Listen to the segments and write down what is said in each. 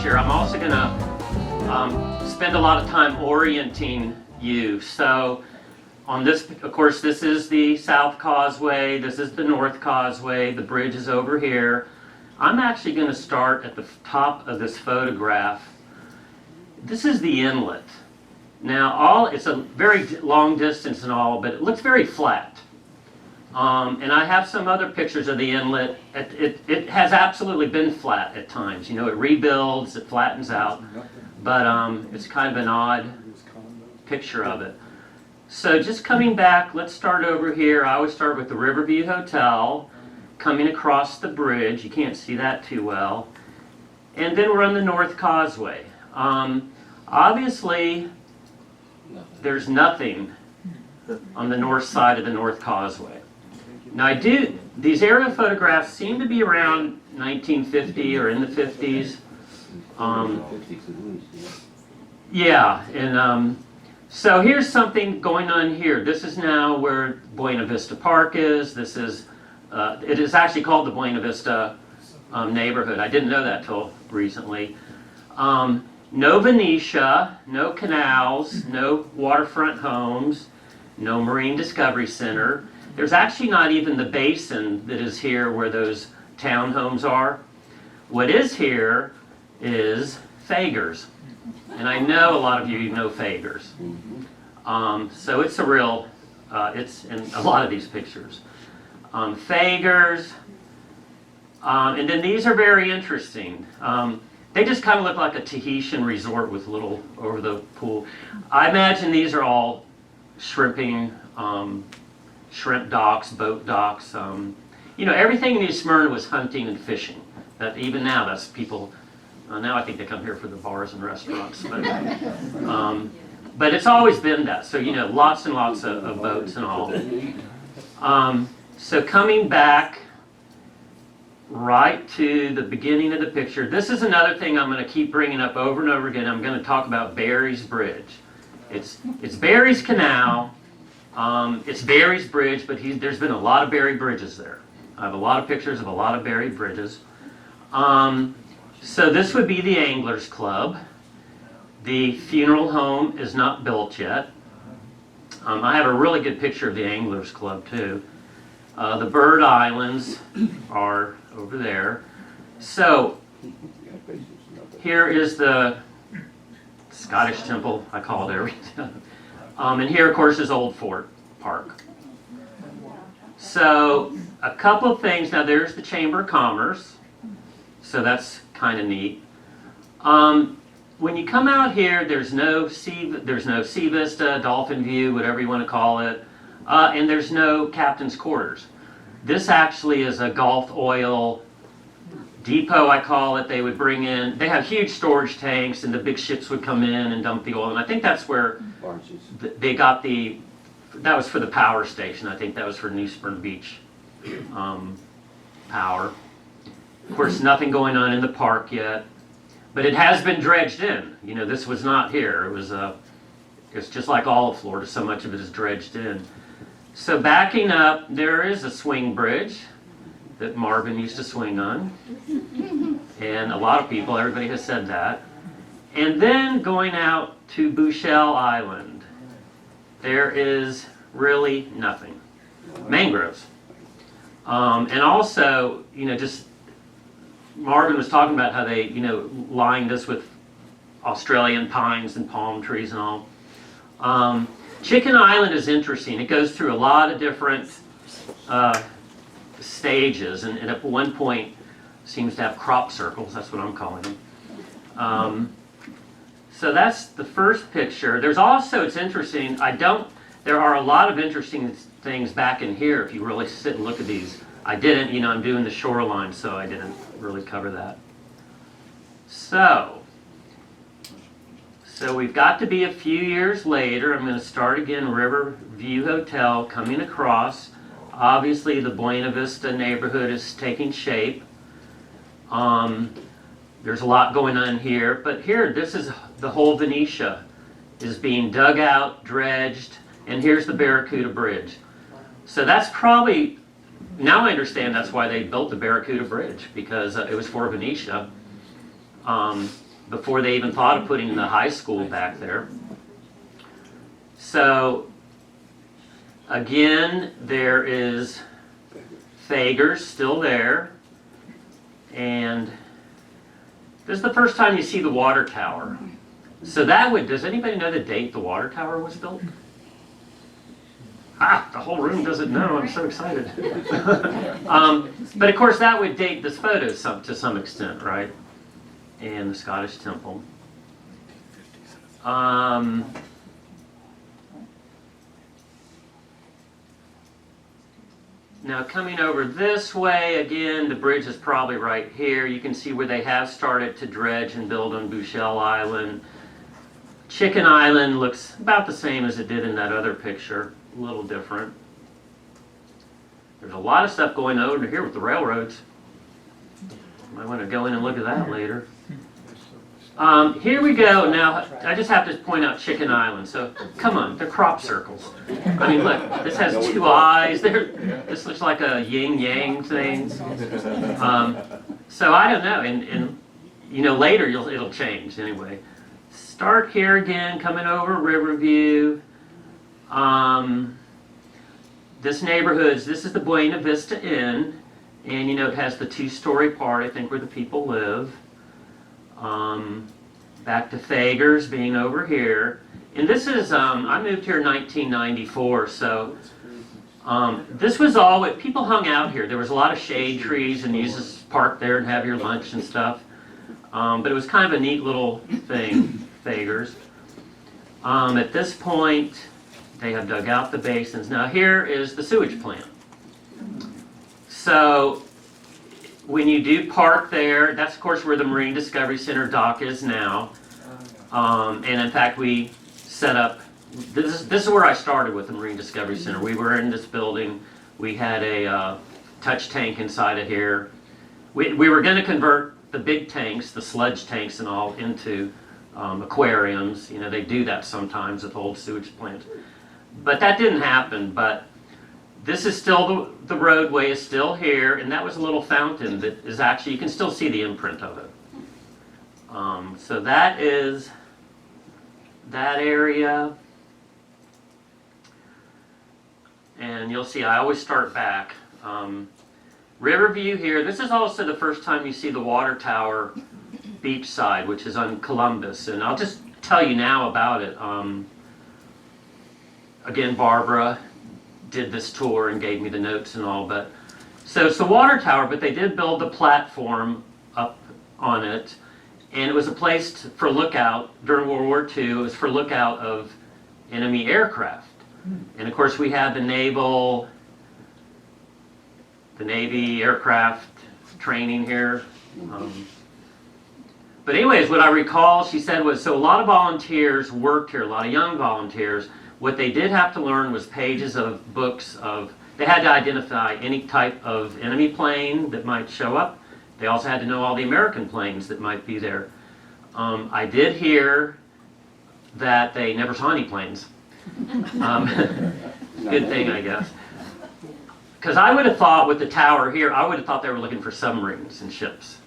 picture, I'm also going to spend a lot of time orienting you. So on this, of course, this is the South Causeway, this is the North Causeway, the bridge is over here. I'm actually going to start at the top of this photograph. This is the inlet. Now, it's a very long distance and all, but it looks very flat. And I have some other pictures of the inlet. It has absolutely been flat at times. You know, it rebuilds, it flattens out, but it's kind of an odd picture of it. So just coming back, let's start over here. I always start with the Riverview Hotel, coming across the bridge. You can't see that too well. And then we're on the North Causeway. Obviously, there's nothing on the north side of the North Causeway. Now these aerial photographs seem to be around 1950 or in the 50s. Yeah, and so here's something going on here. This is now where Buena Vista Park is. This is, it is actually called the Buena Vista neighborhood. I didn't know that till recently. No Venetia, no canals, no waterfront homes, no Marine Discovery Center. There's actually not even the basin that is here where those townhomes are. What is here is Fagers. And I know a lot of you know Fagers. So it's a real, it's in a lot of these pictures. Fagers. And then these are very interesting. They just kind of look like a Tahitian resort with little over the pool. I imagine these are all shrimping, shrimp docks, boat docks. You know, everything in New Smyrna was hunting and fishing. That even now, that's people. Now I think they come here for the bars and restaurants. But it's always been that. So you know, lots and lots of boats and all. So coming back right to the beginning of the picture. This is another thing I'm going to keep bringing up over and over again. I'm going to talk about Barry's Bridge. It's Barry's Canal. It's Barry's Bridge, but there's been a lot of Barry bridges there. I have a lot of pictures of a lot of Barry bridges. So this would be the Anglers Club. The funeral home is not built yet. I have a really good picture of the Anglers Club too. The Bird Islands are over there. So here is the Scottish Temple, I call it everything. And here, of course, is Old Fort Park. So a couple of things. Now there's the Chamber of Commerce. So that's kind of neat. When you come out here, there's no sea vista, dolphin view, whatever you want to call it. And there's no captain's quarters. This actually is a Gulf oil depot, I call it. They would bring in, they have huge storage tanks, and the big ships would come in and dump the oil. And I think that's where they got that was for the power station. I think that was for New Smyrna Beach power. Of course, nothing going on in the park yet. But it has been dredged in. You know, this was not here. It's just like all of Florida. So much of it is dredged in. So backing up, there is a swing bridge that Marvin used to swing on. And a lot of people, everybody has said that. And then going out to Bouchelle Island, there is really nothing. Mangroves. And also, you know, just Marvin was talking about how they, you know, lined this with Australian pines and palm trees and all. Chicken Island is interesting. It goes through a lot of different stages, and at one point seems to have crop circles. That's what I'm calling them. So that's the first picture. There's also, it's interesting, there are a lot of interesting things back in here if you really sit and look at these. I didn't, you know, I'm doing the Shoreline, so I didn't really cover that. So we've got to be a few years later. I'm going to start again, Riverview Hotel, coming across. Obviously, the Buena Vista neighborhood is taking shape. There's a lot going on here, but here, this is the whole Venetia is being dug out, dredged, and here's the Barracuda Bridge. So that's probably, now I understand that's why they built the Barracuda Bridge, because it was for Venetia. before they even thought of putting the high school back there. So again, there is Fagers still there, and this is the first time you see the water tower. So that would, does anybody know the date the water tower was built? The whole room doesn't know. I'm so excited. But of course, that would date this photo to some extent, right? And the Scottish Temple. Now coming over this way, again, the bridge is probably right here. You can see where they have started to dredge and build on Bouchelle Island. Chicken Island looks about the same as it did in that other picture, a little different. There's a lot of stuff going on over here with the railroads. Might want to go in and look at that later. Here we go. Now, I just have to point out Chicken Island. So, come on, they're crop circles. I mean, look, this has two eyes. This looks like a yin-yang thing. So, I don't know. And you know, later it'll change anyway. Start here again, coming over Riverview. This this is the Buena Vista Inn. And, you know, it has the two-story part, I think, where the people live. Back to Fagers being over here. And this is, I moved here in 1994, so this was all what people hung out here. There was a lot of shade trees, and you just park there and have your lunch and stuff. But it was kind of a neat little thing, Fagers. At this point, they have dug out the basins. Now here is the sewage plant. So when you do park there, that's of course where the Marine Discovery Center dock is now. And in fact, we set up, this is where I started with the Marine Discovery Center. We were in this building. We had a touch tank inside of here. We were going to convert the big tanks, the sludge tanks and all, into aquariums. You know, they do that sometimes with old sewage plants. But that didn't happen. But this is still, the roadway is still here, and that was a little fountain that is actually, you can still see the imprint of it. So that is that area. And you'll see I always start back. Riverview here, this is also the first time you see the water tower beach side, which is on Columbus. And I'll just tell you now about it. Again, Barbara did this tour and gave me the notes and all, but so it's the water tower, but they did build the platform up on it, and it was a place for lookout during World War II. It was for lookout of enemy aircraft, and of course we had the Navy aircraft training here. But anyways, what I recall she said was, so a lot of volunteers worked here, a lot of young volunteers. What they did have to learn was pages of books of, they had to identify any type of enemy plane that might show up. They also had to know all the American planes that might be there. I did hear that they never saw any planes. Good thing, I guess. Because I would have thought with the tower here, I would have thought they were looking for submarines and ships.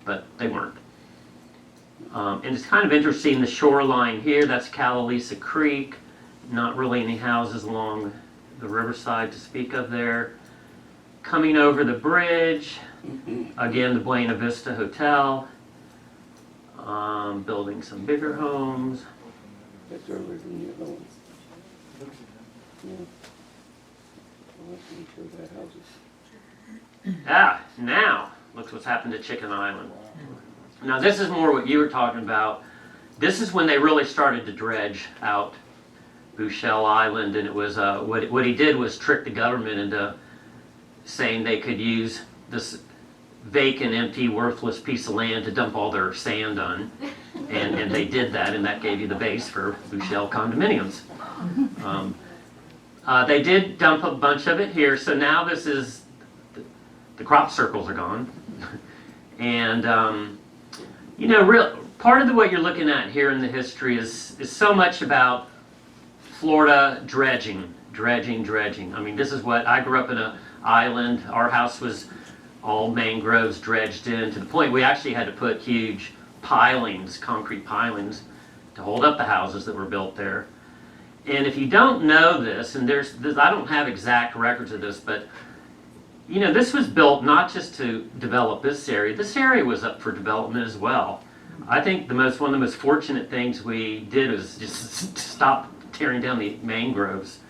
But they weren't. And it's kind of interesting, the shoreline here, that's Calalisa Creek. Not really any houses along the riverside to speak of there. Coming over the bridge, again, the Buena Vista Hotel. Building some bigger homes. That's earlier than the other ones. Yeah. Well, that's pretty sure that houses. Now, look what's happened to Chicken Island. Now this is more what you were talking about. This is when they really started to dredge out Bouchelle Island, and it was what he did was trick the government into saying they could use this vacant, empty, worthless piece of land to dump all their sand on, and they did that, and that gave you the base for Bouchelle condominiums. They did dump a bunch of it here, so now this is the crop circles are gone, and you know, part of what you're looking at here in the history is so much about Florida dredging. I mean, this is what, I grew up in an island. Our house was all mangroves dredged in, to the point we actually had to put huge pilings, concrete pilings, to hold up the houses that were built there. And if you don't know this, and I don't have exact records of this, but this was built not just to develop this area. This area was up for development as well. I think one of the most fortunate things we did was just stop tearing down the mangroves.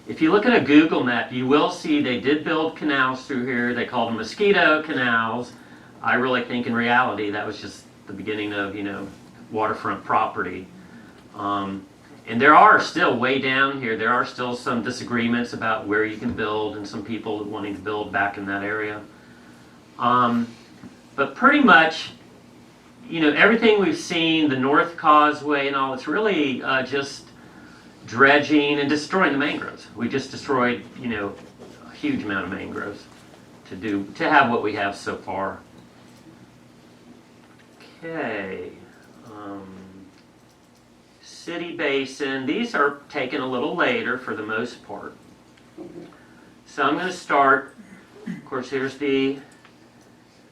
If you look at a Google map, you will see they did build canals through here. They called them mosquito canals. I really think in reality that was just the beginning of, waterfront property. And there are still, way down here, there are still some disagreements about where you can build and some people wanting to build back in that area. But pretty much, everything we've seen, the North Causeway and all, it's really just dredging and destroying the mangroves. We just destroyed, a huge amount of mangroves to have what we have so far. Okay. City Basin, these are taken a little later for the most part. So I'm going to start, of course, here's the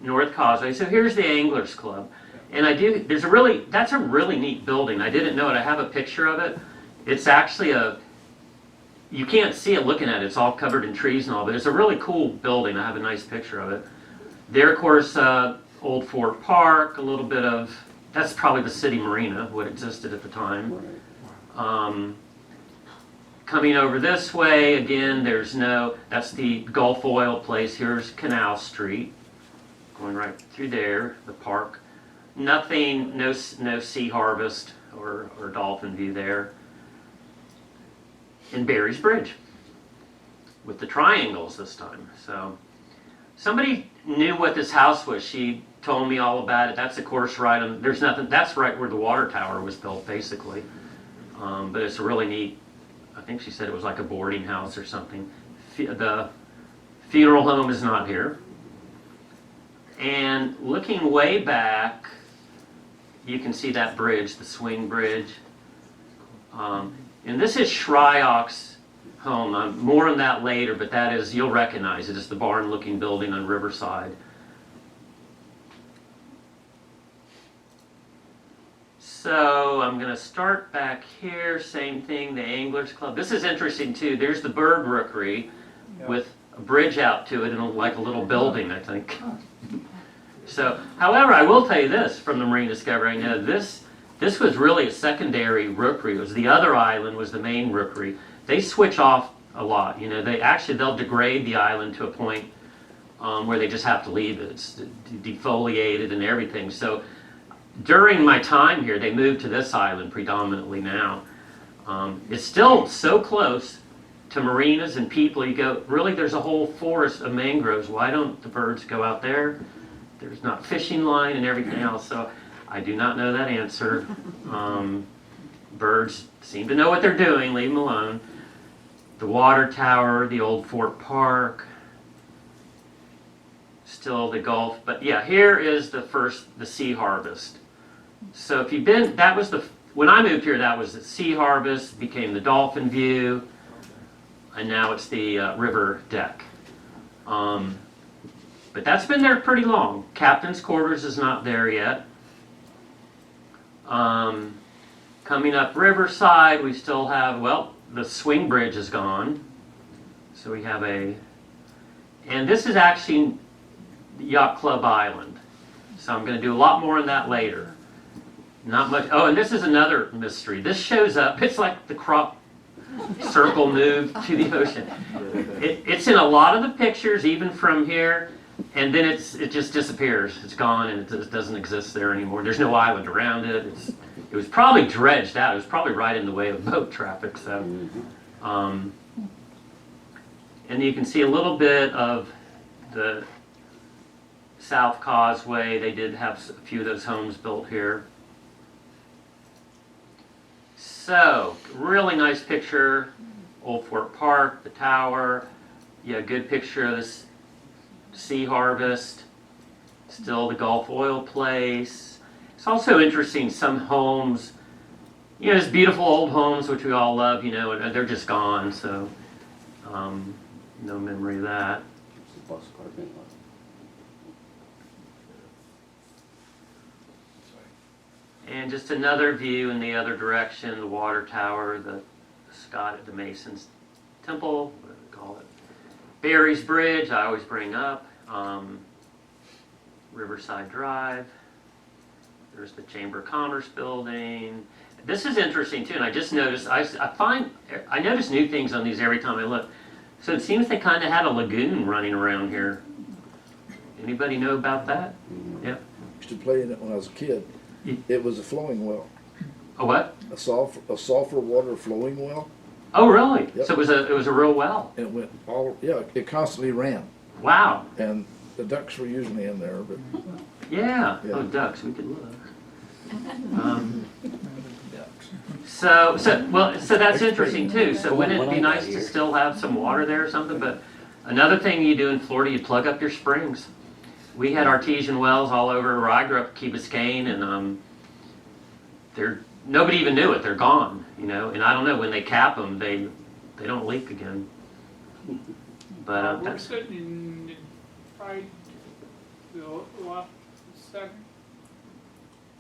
North Causeway. So here's the Anglers Club. And that's a really neat building. I didn't know it. I have a picture of it. It's actually you can't see it looking at it. It's all covered in trees and all, but it's a really cool building. I have a nice picture of it. There, of course, Old Fort Park, a little bit of, that's probably the city marina, what existed at the time. Coming over this way, again, that's the Gulf Oil place. Here's Canal Street, going right through there, the park. Nothing, no sea harvest or dolphin view there. And Barry's Bridge, with the triangles this time. So somebody knew what this house was. She told me all about it. That's of course right on, there's nothing, that's right where the water tower was built basically. But it's a really neat, I think she said it was like a boarding house or something. The funeral home is not here. And looking way back, you can see that bridge, the swing bridge. And this is Shryock's home. More on that later, but that is, you'll recognize it. It's the barn-looking building on Riverside. So I'm going to start back here. Same thing, the Anglers Club. This is interesting too. There's the bird rookery with a bridge out to it and like a little building, I think. So, however, I will tell you this from the Marine Discovery. I know this was really a secondary rookery. It was the other island was the main rookery. They switch off a lot. They'll degrade the island to a point where they just have to leave it. It's defoliated and everything. So during my time here, they moved to this island predominantly now. It's still so close to marinas and people. You go, really, there's a whole forest of mangroves. Why don't the birds go out there? There's not fishing line and everything else. So I do not know that answer. Birds seem to know what they're doing. Leave them alone. The water tower, the old Fort Park, still the Gulf. But yeah, here is the sea harvest. So if you've been, when I moved here, that was the sea harvest, became the dolphin view, and now it's the river deck. But that's been there pretty long. Captain's quarters is not there yet. Coming up Riverside, we still have, the swing bridge is gone. So we have and this is actually Yacht Club Island. So I'm going to do a lot more on that later. Not much. Oh, and this is another mystery. This shows up. It's like the crop circle moved to the ocean. It's in a lot of the pictures, even from here, and then it just disappears. It's gone, and it doesn't exist there anymore. There's no island around it. It was probably dredged out. It was probably right in the way of boat traffic. So, and you can see a little bit of the South Causeway. They did have a few of those homes built here. So, really nice picture. Old Fort Park, the tower. Yeah, good picture of this sea harvest. Still the Gulf Oil place. It's also interesting, some homes, there's beautiful old homes, which we all love, they're just gone, so no memory of that. And just another view in the other direction, the water tower, the Mason's Temple, whatever they call it. Barry's Bridge, I always bring up. Riverside Drive. There's the Chamber of Commerce building. This is interesting too, and I just noticed, I notice new things on these every time I look. So it seems they kind of had a lagoon running around here. Anybody know about that? Yeah. Used to play in it when I was a kid. It was a flowing well. A what? A sulfur water flowing well. Oh, really? Yep. So it was a real well. And it went it constantly ran. Wow. And the ducks were usually in there, but Yeah. Yeah. Oh, ducks. We could look. So that's interesting too. So wouldn't it be nice to still have some water there or something? But another thing you do in Florida, you plug up your springs. We had artesian wells all over where I grew up, Key Biscayne, and nobody even knew it. They're gone, you know. And I don't know, when they cap them, they don't leak again. But we're sitting in right the left second,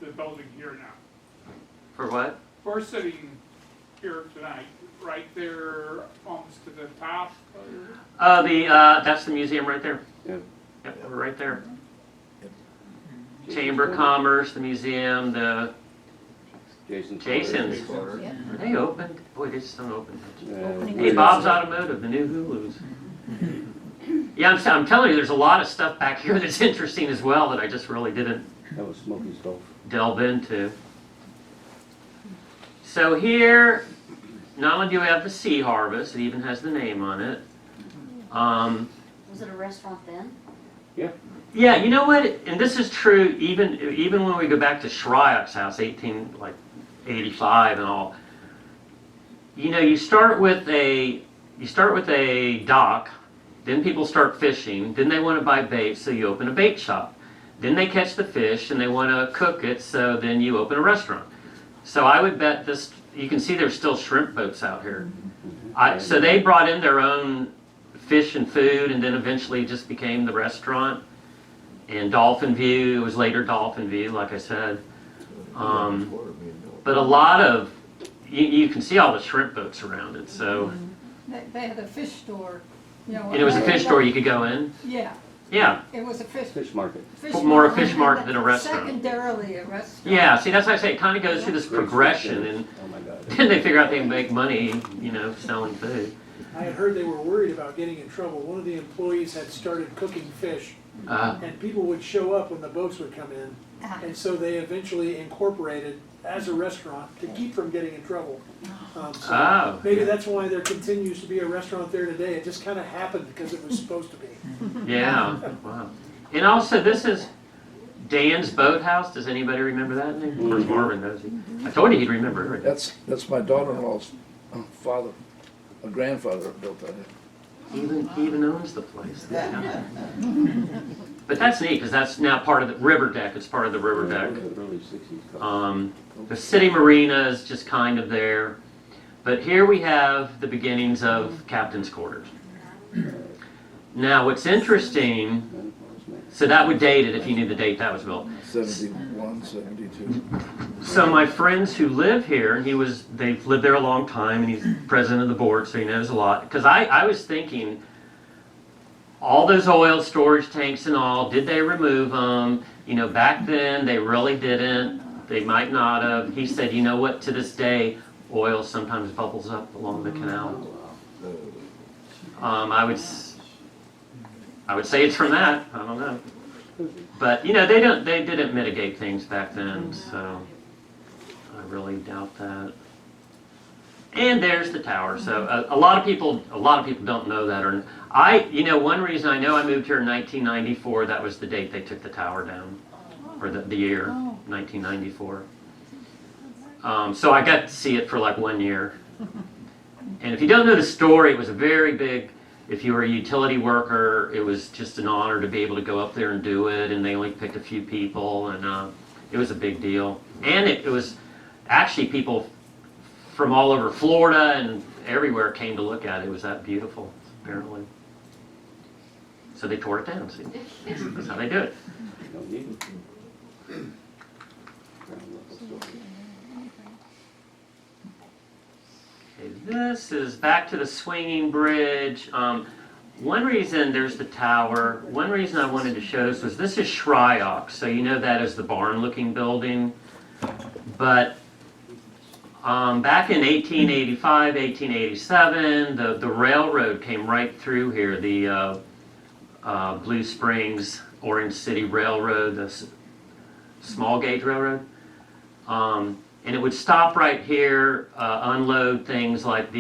the building here now. For what? We're sitting here tonight, right there, almost to the top. That's the museum right there. Yeah. Yep, we're right there. Chamber of Commerce, the museum, the Jason's. Are they open? Boy, they just don't open. Hey, Bob's Automotive, the new Hulus. Yeah, I'm telling you, there's a lot of stuff back here that's interesting as well that I just really didn't That was Smokey's Gulf. delve into. So here, not only do we have the Sea Harvest, it even has the name on it. Was it a restaurant then? Yeah, you know what? And this is true even when we go back to Shryock's house, 85 and all. You know, you start with a dock, then people start fishing, then they want to buy bait, so you open a bait shop. Then they catch the fish and they want to cook it, so then you open a restaurant. So I would bet this, you can see there's still shrimp boats out here. So they brought in their own fish and food, and then eventually just became the restaurant. And Dolphin View, it was later Dolphin View, like I said. But a lot of, you can see all the shrimp boats around it, so. They had a fish store, you know. And it was a fish store you could go in? Yeah, Yeah, it was a Fish market. more a fish market than a restaurant. Secondarily a restaurant. Yeah, see, that's why I say it kind of goes through this progression, and Oh my God. then they figure out they can make money, you know, selling food. I had heard they were worried about getting in trouble. One of the employees had started cooking fish, and people would show up when the boats would come in. And so they eventually incorporated as a restaurant to keep from getting in trouble. So maybe that's why there continues to be a restaurant there today. It just kind of happened because it was supposed to be. Yeah, wow. And also, this is Dan's Boathouse. Does anybody remember that name? Of course, Marvin knows it. I told you he'd remember it. that's my daughter-in-law's father, a grandfather that built that. He even owns the place. Yeah. But that's neat, because that's now part of the river deck. It's part of the river deck. Early 60s. The city marina is just kind of there. But here we have the beginnings of captain's quarters. Now, what's interesting, so that would date it if you knew the date that was built. 71, 72. So my friends who live here, they've lived there a long time, and he's president of the board, so he knows a lot. Because I was thinking, all those oil storage tanks and all, did they remove them? You know, back then, they really didn't. They might not have. He said, you know what, to this day, oil sometimes bubbles up along the canal. I would say it's from that. I don't know. But, you know, they didn't mitigate things back then, so I really doubt that. And there's the tower. So a lot of people don't know that. Or you know, one reason I know I moved here in 1994. That was the date they took the tower down, or the year 1994. So I got to see it for like 1 year. And if you don't know the story, it was a very big. If you were a utility worker, it was just an honor to be able to go up there and do it. And they only picked a few people, and it was a big deal. And it was actually people from all over Florida and everywhere came to look at it. It was that beautiful, apparently. So they tore it down, see? That's how they do it. Don't need it. Crown Local Store. Okay, this is back to the swinging bridge. One reason there's the tower, one reason I wanted to show this is Shryock, so you know that as the barn-looking building. But back in 1885, 1887, the railroad came right through here, the Blue Springs, Orange City Railroad, the small gauge railroad. And it would stop right here, unload things like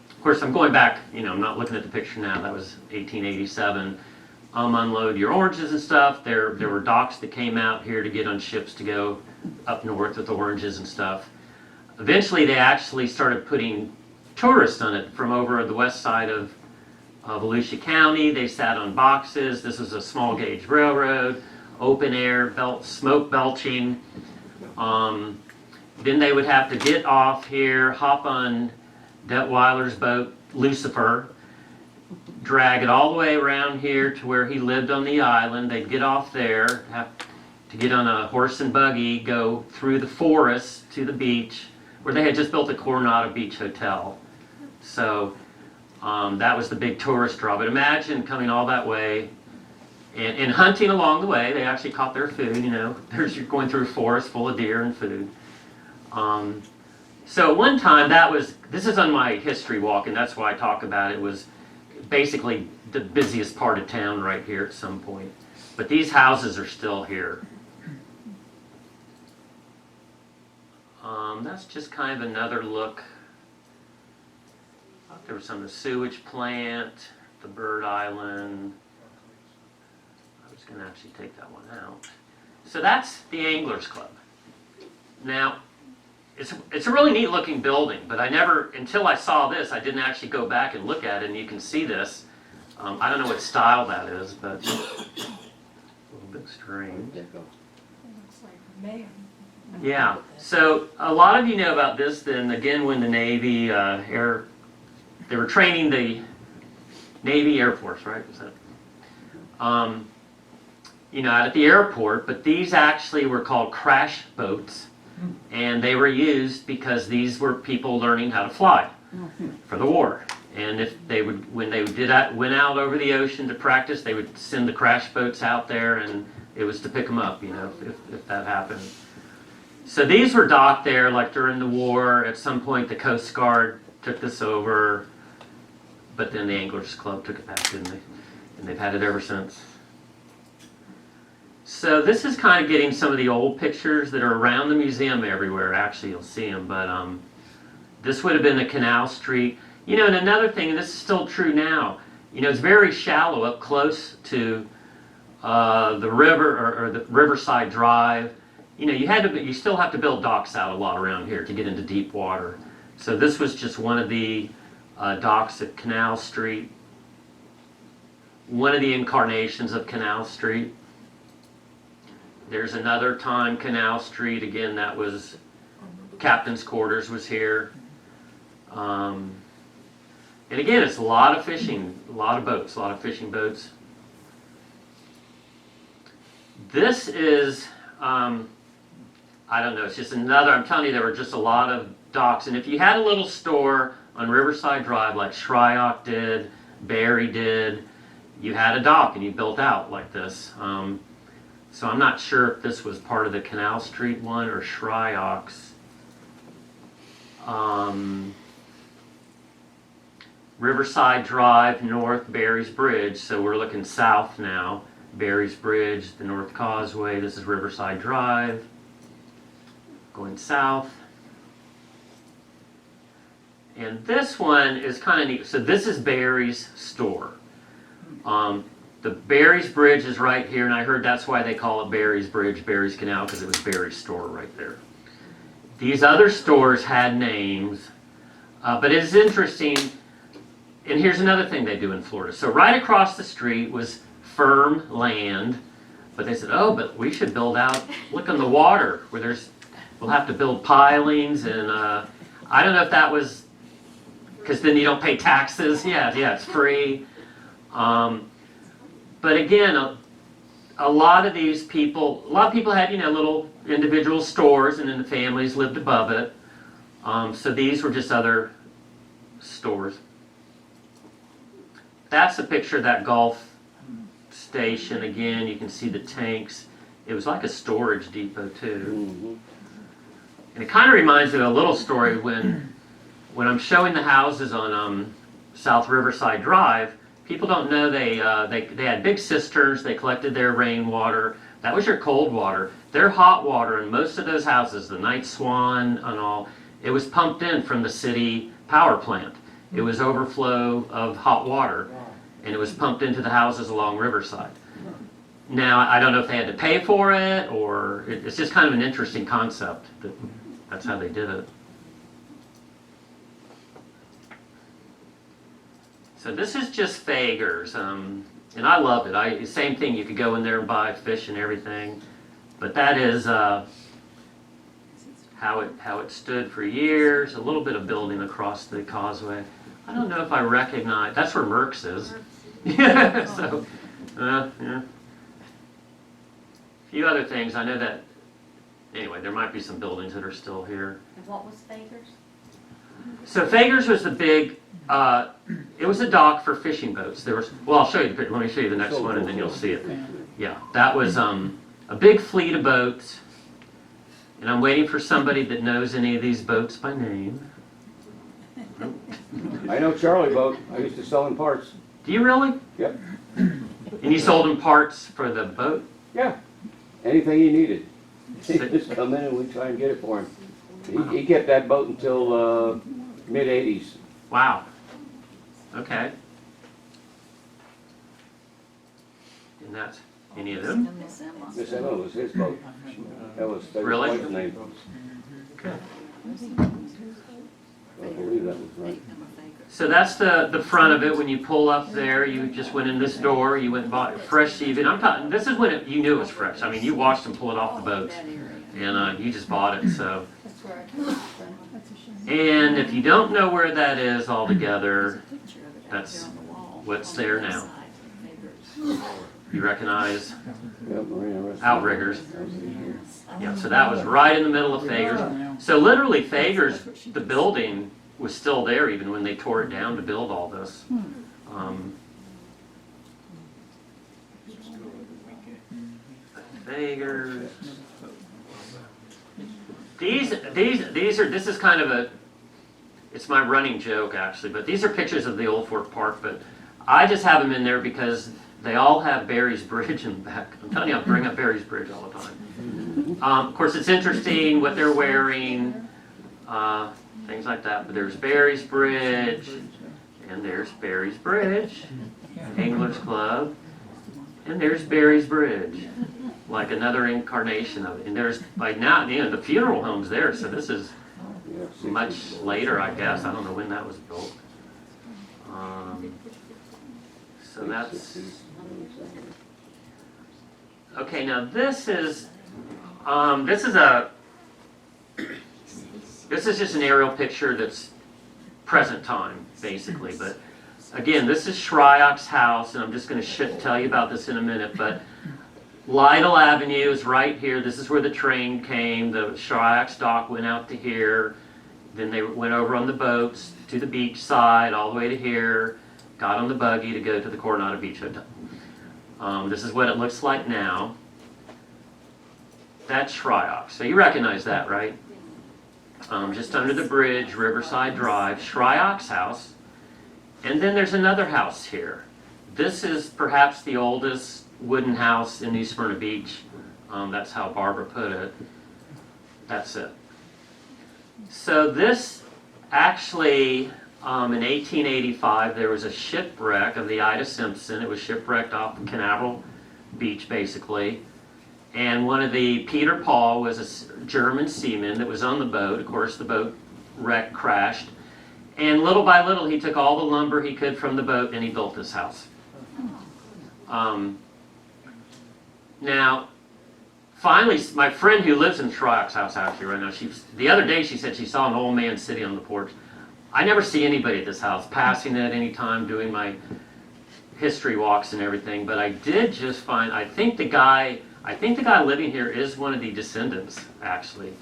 of course I'm going back, I'm not looking at the picture now, that was 1887. Unload your oranges and stuff. There were docks that came out here to get on ships to go up north with oranges and stuff. Eventually they actually started putting tourists on it from over the west side of Volusia County. They sat on boxes. This was a small gauge railroad, open air, smoke belching. Then they would have to get off here, hop on Detweiler's boat, Lucifer, drag it all the way around here to where he lived on the island. They'd get off there, have to get on a horse and buggy, go through the forest to the beach, where they had just built a Coronado Beach hotel. So that was the big tourist draw. But imagine coming all that way and hunting along the way. They actually caught their food, You're going through a forest full of deer and food. So one time this is on my history walk, and that's why I talk about it, was basically the busiest part of town right here at some point. But these houses are still here. That's just kind of another look. There was some of the sewage plant, the bird island. I was going to actually take that one out. So that's the Anglers Club. Now, it's a really neat looking building, but until I saw this, I didn't actually go back and look at it, and you can see this. I don't know what style that is, but it's a little bit strange. It looks like mayor. Yeah, so a lot of you know about this then, again, when the Navy, they were training the Navy Air Force, right? Was that? Out at the airport, but these actually were called crash boats, and they were used because these were people learning how to fly for the war. And when they went out over the ocean to practice, they would send the crash boats out there, and it was to pick them up, if that happened. So these were docked there, like during the war. At some point, the Coast Guard took this over, but then the Anglers Club took it back, didn't they? And they've had it ever since. So this is kind of getting some of the old pictures that are around the museum everywhere. Actually, you'll see them, but this would have been the Canal Street. And another thing, and this is still true now, it's very shallow up close to the river or the Riverside Drive. You still have to build docks out a lot around here to get into deep water. So this was just one of the docks at Canal Street, one of the incarnations of Canal Street. There's another time Canal Street, again, that was Captain's Quarters was here. And again, it's a lot of fishing, a lot of boats, a lot of fishing boats. This is, I don't know, it's just another, I'm telling you, there were just a lot of docks. And if you had a little store on Riverside Drive like Shryock did, Barry did, you had a dock and you built out like this. So I'm not sure if this was part of the Canal Street one or Shryock's. Riverside Drive, north, Barry's Bridge. So we're looking south now. Barry's Bridge, the North Causeway. This is Riverside Drive. Going south. And this one is kind of neat. So this is Barry's store. The Barry's Bridge is right here, and I heard that's why they call it Barry's Bridge, Barry's Canal, because it was Barry's store right there. These other stores had names, but it's interesting, and here's another thing they do in Florida. So right across the street was firm land, but they said, oh, but we should build out, look on the water, where we'll have to build pilings, and I don't know if that was, because then you don't pay taxes. Yeah, it's free. But again, a lot of people had, little individual stores, and then the families lived above it. So these were just other stores. That's a picture of that Gulf station. Again, you can see the tanks. It was like a storage depot too. And it kind of reminds me of a little story when I'm showing the houses on South Riverside Drive. People don't know they had big cisterns. They collected their rainwater. That was your cold water. Their hot water in most of those houses, the Night Swan and all, it was pumped in from the city power plant. It was overflow of hot water, and it was pumped into the houses along Riverside. Now, I don't know if they had to pay for it, or it's just kind of an interesting concept. That's how they did it. So this is just Fager's, and I love it. Same thing, you could go in there and buy fish and everything, but that is how it stood for years. A little bit of building across the causeway. I don't know if I recognize. That's where Merck's is. Yeah. So, yeah. A few other things. I know that. Anyway, there might be some buildings that are still here. And what was Fager's? So Fager's was the big. It was a dock for fishing boats. There was. Well, I'll show you the picture. Let me show you the next one, and then you'll see it. Yeah, that was a big fleet of boats. And I'm waiting for somebody that knows any of these boats by name. I know Charlie boat. I used to sell him parts. Do you really? Yep. And you sold him parts for the boat? Yeah. Anything he needed. He'd just come in and we'd try and get it for him. He kept that boat until mid-'80s. Wow. Okay. And that's any of them? Miss Emma was his boat. That was Really? his name. Okay. I believe that was right. So that's the front of it. When you pull up there, you just went in this door. You went and bought fresh seafood. I'm talking. This is when you knew it was fresh. I mean, you watched them pull it off the boats, and you just bought it. So. That's right. That's a shame. And if you don't know where that is altogether, that's what's there now. You recognize Yep, Marina Restaurant. Outriggers. That was in here. Yeah, so that was right in the middle of Fager's. So literally Fager's, the building was still there even when they tore it down to build all this. Fager's. This is kind of it's my running joke actually, but these are pictures of the Old Fort Park, but I just have them in there because they all have Barry's Bridge in the back. I'm telling you, I bring up Barry's Bridge all the time. Of course, it's interesting what they're wearing, things like that. But there's Barry's Bridge, and there's Barry's Bridge, Anglers Club, and there's Barry's Bridge, like another incarnation of it. And there's, like now, the funeral home's there, so this is Yeah, much later, I guess. I don't know when that was built. So that's... Okay, now this is just an aerial picture that's present time, basically. But again, this is Shryock's house, and I'm just going to tell you about this in a minute. But Lytle Avenue is right here. This is where the train came. The Shryock's dock went out to here. Then they went over on the boats to the beach side, all the way to here. Got on the buggy to go to the Coronado Beach Hotel. This is what it looks like now. That's Shryock. So you recognize that, right? Just under the bridge, Riverside Drive, Shryock's house. And then there's another house here. This is perhaps the oldest wooden house in East Smyrna Beach. That's how Barbara put it. That's it. So this actually, in 1885, there was a shipwreck of the Ida Simpson. It was shipwrecked off Canaveral Beach, basically. And one of the, Peter Paul, was a German seaman that was on the boat. Of course, the boat wreck crashed. And little by little, he took all the lumber he could from the boat and he built this house. Now, finally, my friend who lives in Shryock's house actually right now, the other day she said she saw an old man sitting on the porch. I never see anybody at this house passing it any time, doing my history walks and everything, but I did just find, I think the guy, I think the guy living here is one of the descendants, actually.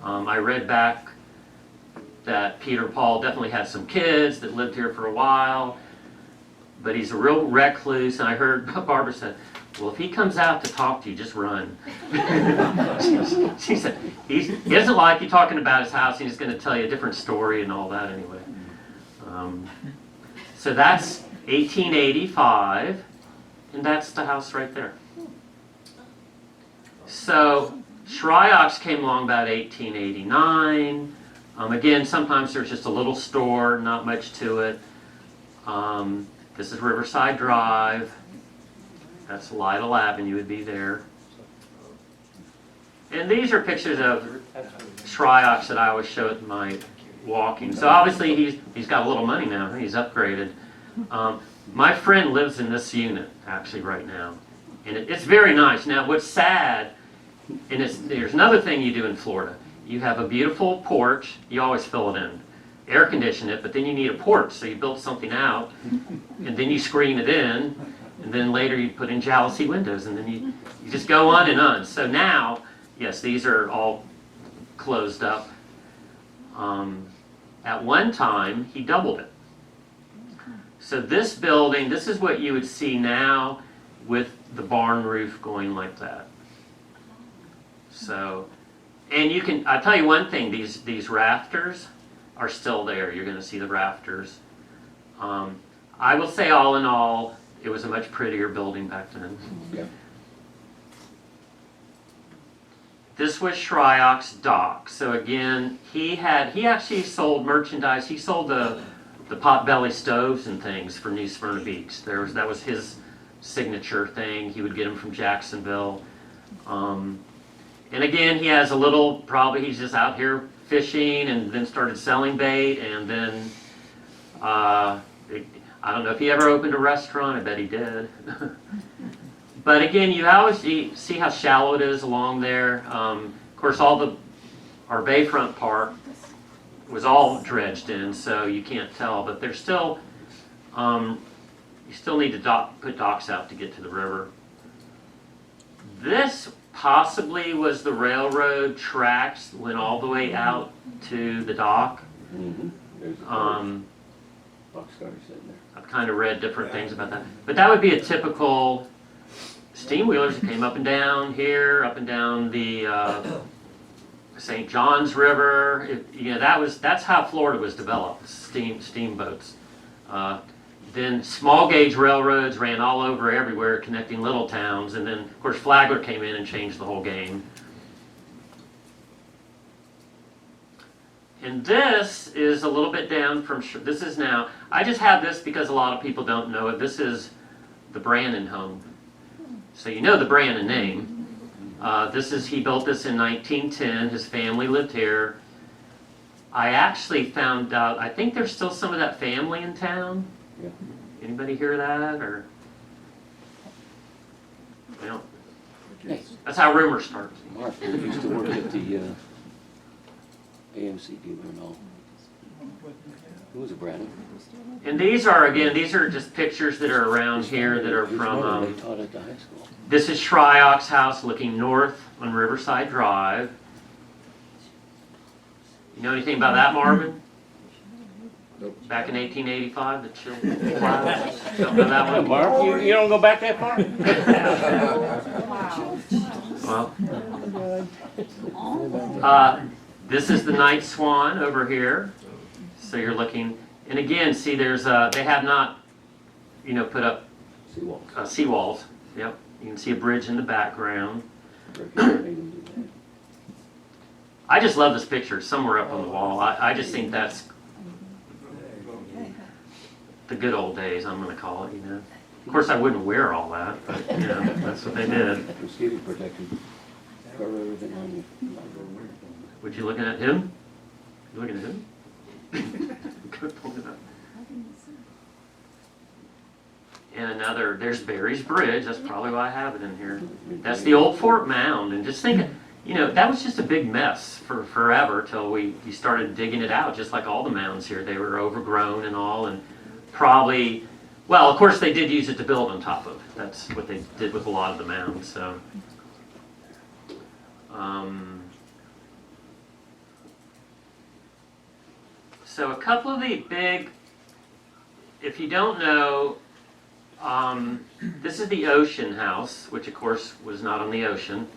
I read back that Peter Paul definitely had some kids that lived here for a while, but he's a real recluse, and I heard Barbara said, well, if he comes out to talk to you, just run. She said, he doesn't like you talking about his house, he's going to tell you a different story and all that anyway. So that's 1885, and that's the house right there. So Shryox came along about 1889. Again, sometimes there's just a little store, not much to it. This is Riverside Drive. That's Lytle Avenue would be there. And these are pictures of Shryox that I always show at my walking. So obviously he's got a little money now. He's upgraded. My friend lives in this unit actually right now. And it's very nice. Now what's sad, and there's another thing you do in Florida. You have a beautiful porch. You always fill it in. Air condition it, but then you need a porch. So you build something out, and then you screen it in, and then later you put in jalousie windows, and then you just go on and on. So now, yes, these are all closed up. At one time, he doubled it. So this building, this is what you would see now with the barn roof going like that. So, and you can, I'll tell you one thing, these rafters are still there. You're going to see the rafters. I will say all in all, it was a much prettier building back then. Yeah. This was Shryox Dock. So again, he actually sold merchandise. He sold the potbelly stoves and things for New Smyrna Beach. That was his signature thing. He would get them from Jacksonville. And again, he has a little, probably he's just out here fishing and then started selling bait, and then I don't know if he ever opened a restaurant. I bet he did. But again, you always see how shallow it is along there. Of course, our bayfront park was all dredged in, so you can't tell. But there's still, you still need to put docks out to get to the river. This possibly was the railroad tracks went all the way out to the dock. Mm-hmm. There's a boxcar sitting there. I've kind of read different things about that. But that would be a typical steam wheelers that came up and down here, up and down the St. Johns River. That's how Florida was developed, steamboats. Then small gauge railroads ran all over everywhere, connecting little towns, and then of course Flagler came in and changed the whole game. And this is a little bit down from, this is now, I just have this because a lot of people don't know it. This is the Brannon home. So you know the Brannon name. He built this in 1910. His family lived here. I actually found out, I think there's still some of that family in town. Yeah. Anybody hear that, or? Well, Hey, that's how rumors start. Mark used to work at the AMC dealer and all. Who was it, Brandon? And these are just pictures that are around here that are His mother, from, they taught at the high school. this is Shryox House looking north on Riverside Drive. You know anything about that, Marvin? Nope. Back in 1885, the chill clouds. Don't know that one? Mark, you don't go back that far? Well, this is the Night Swan over here. So you're looking, and again, see, there's they have not, put up Seawalls. seawalls. Yep, you can see a bridge in the background. I just love this picture. It's somewhere up on the wall. I just think that's the good old days, I'm going to call it. Of course, I wouldn't wear all that, but that's what they did. Mosquito protection. Cover everything on you. Would you looking at him? You looking at him? Good point about. And there's Barry's Bridge. That's probably why I have it in here. That's the old Fort Mound. And just think, that was just a big mess for forever till we started digging it out, just like all the mounds here. They were overgrown and all, and probably, well, of course they did use it to build on top of. That's what they did with a lot of the mounds. So So a couple of the big, if you don't know, this is the Ocean House, which of course was not on the ocean.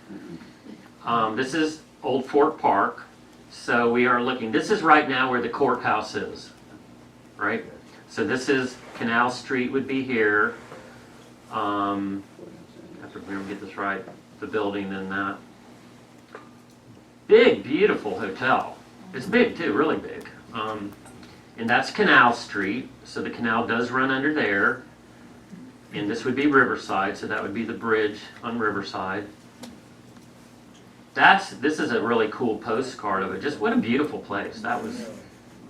This is Old Fort Park. So we are looking, this is right now where the courthouse is, right? So this is Canal Street would be here. I have to remember to get this right, the building and that. Big, beautiful hotel. It's big too, really big. And that's Canal Street, so the canal does run under there. And this would be Riverside, so that would be the bridge on Riverside. This is a really cool postcard of it. Just what a beautiful place.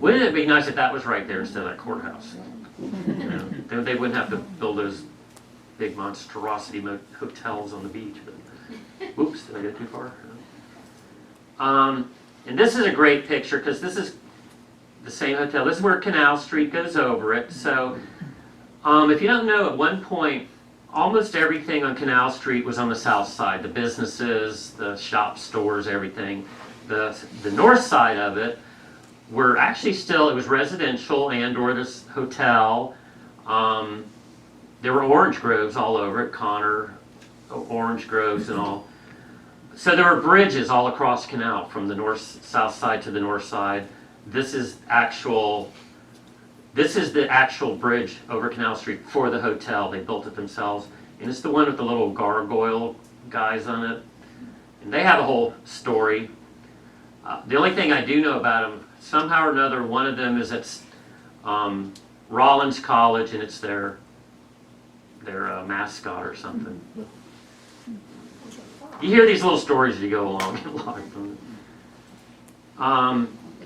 Wouldn't it be nice if that was right there instead of that courthouse? You know, they wouldn't have to build those big monstrosity hotels on the beach. But, oops, did I go too far? And this is a great picture because this is the same hotel. This is where Canal Street goes over it. So if you don't know, at one point, almost everything on Canal Street was on the south side. The businesses, the shop stores, everything. The north side of it were actually still, it was residential and or this hotel. There were orange groves all over it, Connor, orange groves and all. So there were bridges all across Canal from the south side to the north side. This is the actual bridge over Canal Street for the hotel. They built it themselves. And it's the one with the little gargoyle guys on it. And they have a whole story. The only thing I do know about them, somehow or another, one of them is at Rollins College, and it's their mascot or something. You hear these little stories as you go along.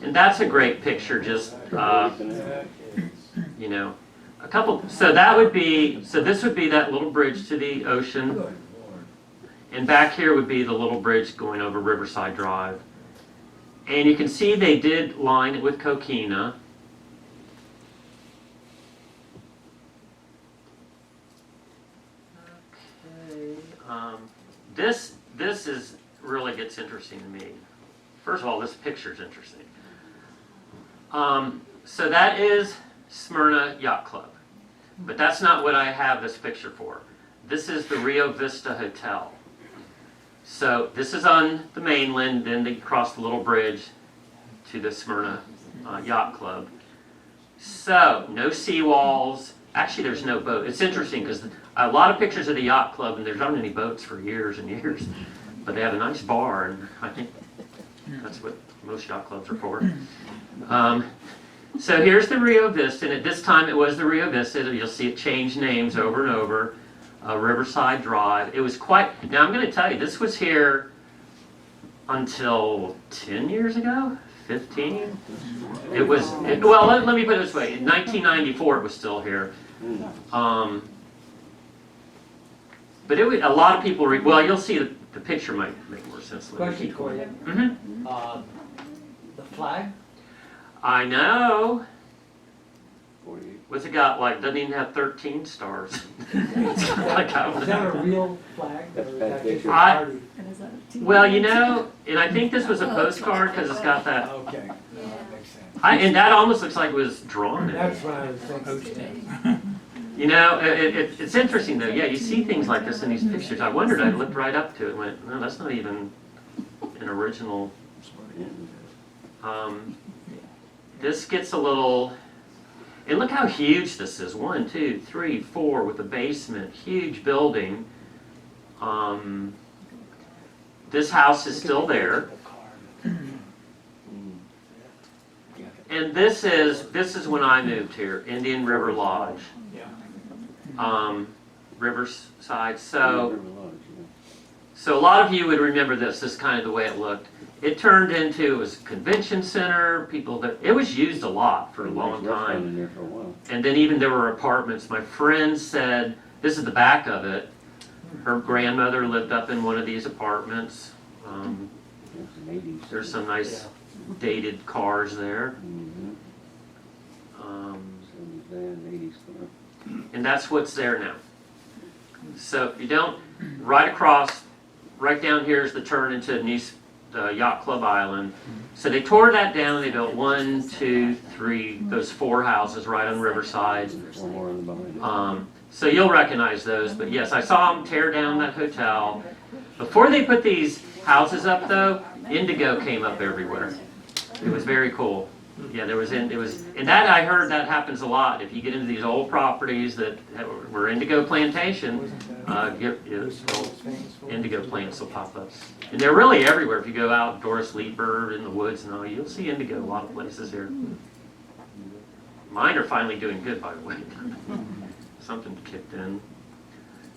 And that's a great picture, just, you know, a couple, so this would be that little bridge to the ocean. And back here would be the little bridge going over Riverside Drive. And you can see they did line it with coquina. Okay, this is really gets interesting to me. First of all, this picture is interesting. So that is Smyrna Yacht Club, but that's not what I have this picture for. This is the Rio Vista Hotel. So this is on the mainland, then they cross the little bridge to the Smyrna Yacht Club. So no seawalls. Actually, there's no boat. It's interesting because a lot of pictures of the yacht club, and there's not any boats for years and years, but they have a nice bar, and I think that's what most yacht clubs are for. So here's the Rio Vista, and at this time it was the Rio Vista. You'll see it change names over and over. Riverside Drive. It was quite, now I'm going to tell you, this was here until 10 years ago, 15. It was, well, let me put it this way. In 1994 it was still here. But it was, a lot of people, well, you'll see the picture might make more sense. Question for you. Mm-hmm. The flag? I know. 48. What's it got, like, doesn't even have 13 stars. It's got like, Is that a real flag? That's or is bad that just picture. a party? And is that a team? well, you know, and I think this was a postcard because it's got that, Okay, no, that makes sense. and that almost looks like it was drawn in. That's what I was thinking. You know, it's interesting though. Yeah, you see things like this in these pictures. I wondered, I looked right up to it and went, no, that's not even an original. This gets a little, and look how huge this is. 1, 2, 3, 4 with a basement, huge building. This house is still there. And this is when I moved here, Indian River Lodge. Riverside. So a lot of you would remember this. This is kind of the way it looked. It turned into, it was a convention center. It was used a lot for a long time. There for a while. And then even there were apartments. My friend said, this is the back of it. Her grandmother lived up in one of these apartments. There's some nice dated cars there. And that's what's there now. So if you don't, right across right down here is the turn into Yacht Club Island. So they tore that down, they built 1, 2, 3, those 4 houses right on Riverside. One more on the behind. So you'll recognize those, but yes, I saw them tear down that hotel. Before they put these houses up though, indigo came up everywhere. It was very cool. Yeah, and that I heard that happens a lot. If you get into these old properties that were indigo plantation, indigo plants will pop up. And they're really everywhere. If you go out, Doris Leaper in the woods and all, you'll see indigo a lot of places here. Mine are finally doing good, by the way. Something kicked in.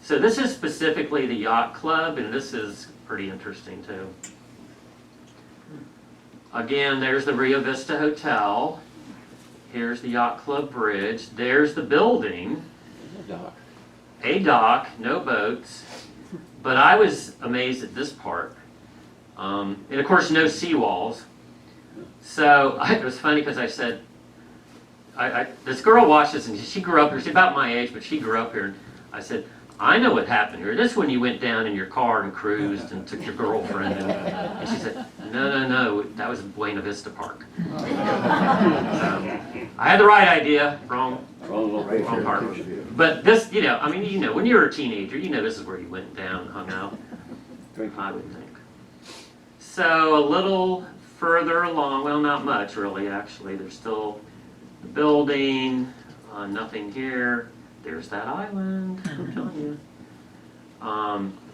So this is specifically the yacht club, and this is pretty interesting too. Again, there's the Rio Vista Hotel. Here's the Yacht Club Bridge. There's the building. Dock. A dock, no boats. But I was amazed at this part. And of course, no seawalls. So it was funny because I said, this girl watches, and she grew up here. She's about my age, but she grew up here. And I said, I know what happened here. This is when you went down in your car and cruised and took your girlfriend. And she said, no, that was Buena Vista Park. I had the right idea, wrong part. But this, when you're a teenager, this is where you went down, hung out, I would think. So a little further along, well, not much really, actually. There's still the building, nothing here. There's that island, I'm telling you.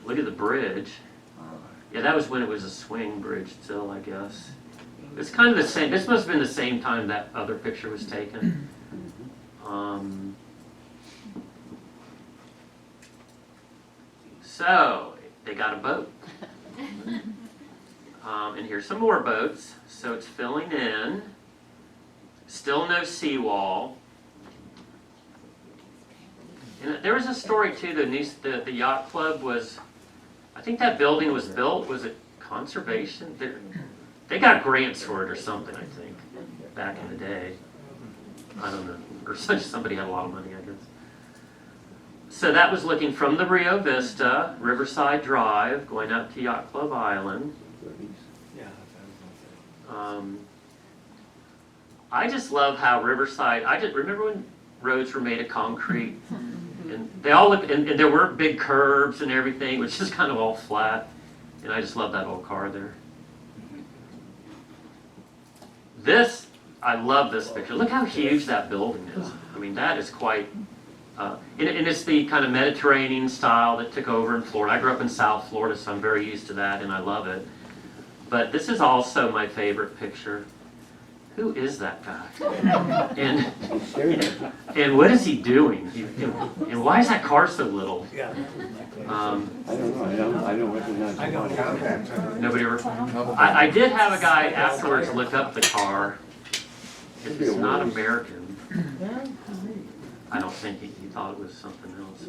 Look at the bridge. Yeah, that was when it was a swing bridge still, I guess. It's kind of the same. This must have been the same time that other picture was taken. So, they got a boat. And here's some more boats. So it's filling in. Still no seawall. And there was a story too, the yacht club was, I think that building was built, was it conservation? They got grants for it or something, I think, back in the day. I don't know, or somebody had a lot of money, I guess. So that was looking from the Rio Vista, Riverside Drive, going up to Yacht Club Island. I just love how Riverside, remember when roads were made of concrete? And they all look, and there were big curves and everything, which is kind of all flat. And I just love that old car there. I love this picture. Look how huge that building is. I mean, that is quite, and it's the kind of Mediterranean style that took over in Florida. I grew up in South Florida, so I'm very used to that, and I love it. But this is also my favorite picture. Who is that guy? And what is he doing? And why is that car so little? I don't know. I don't recognize it. Nobody ever? I did have a guy afterwards look up the car. It's not American. I don't think he thought it was something else.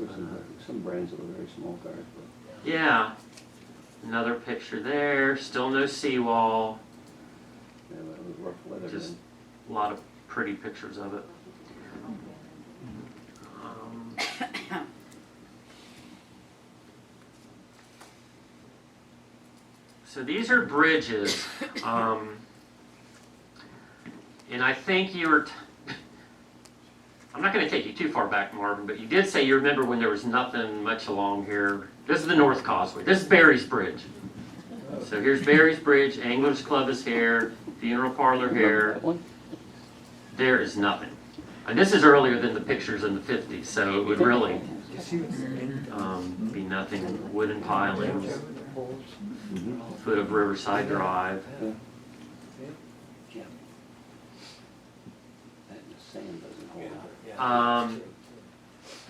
Some brands that were very small cars. Yeah. Another picture there. Still no seawall. Yeah, that was rough weather. Just a lot of pretty pictures of it. So these are bridges. And I think you were... I'm not going to take you too far back, Marvin, but you did say you remember when there was nothing much along here. This is the North Causeway. This is Barry's Bridge. So here's Barry's Bridge. Anglers Club is here. Funeral parlor here. There is nothing. And this is earlier than the pictures in the 50s, so it would really be nothing. Wooden pilings. Foot of Riverside Drive.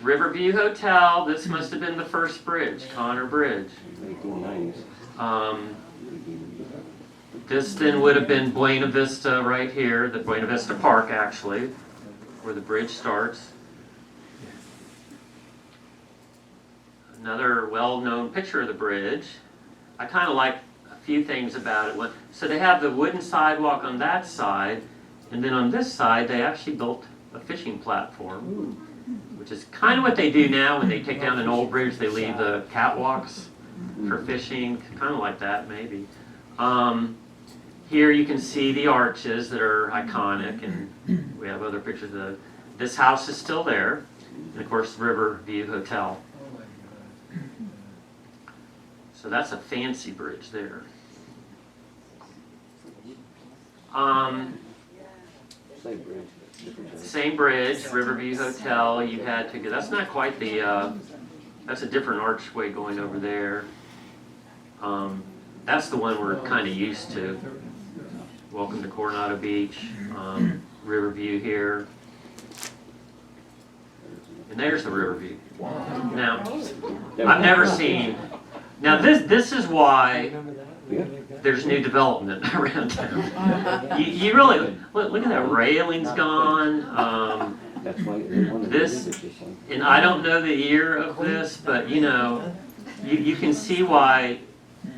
Riverview Hotel. This must have been the first bridge, Connor Bridge. 1890s. This then would have been Buena Vista right here, the Buena Vista Park actually, where the bridge starts. Another well-known picture of the bridge. I kind of like a few things about it. So they have the wooden sidewalk on that side, and then on this side they actually built a fishing platform, which is kind of what they do now when they take down an old bridge. They leave the catwalks for fishing, kind of like that maybe. Here you can see the arches that are iconic, and we have other pictures of this house is still there, and of course Riverview Hotel. Oh my God. So that's a fancy bridge there. Same bridge, different bridge. Same bridge, Riverview Hotel. You had to go. That's not quite the. That's a different archway going over there. That's the one we're kind of used to. Welcome to Coronado Beach, Riverview here, and there's the Riverview. Now, I've never seen. Now this is why Remember that? Yeah. there's new development around town. You really look at that railing's gone. That's why they wanted to This- do it this way. And I don't know the year of this, but you know, you can see why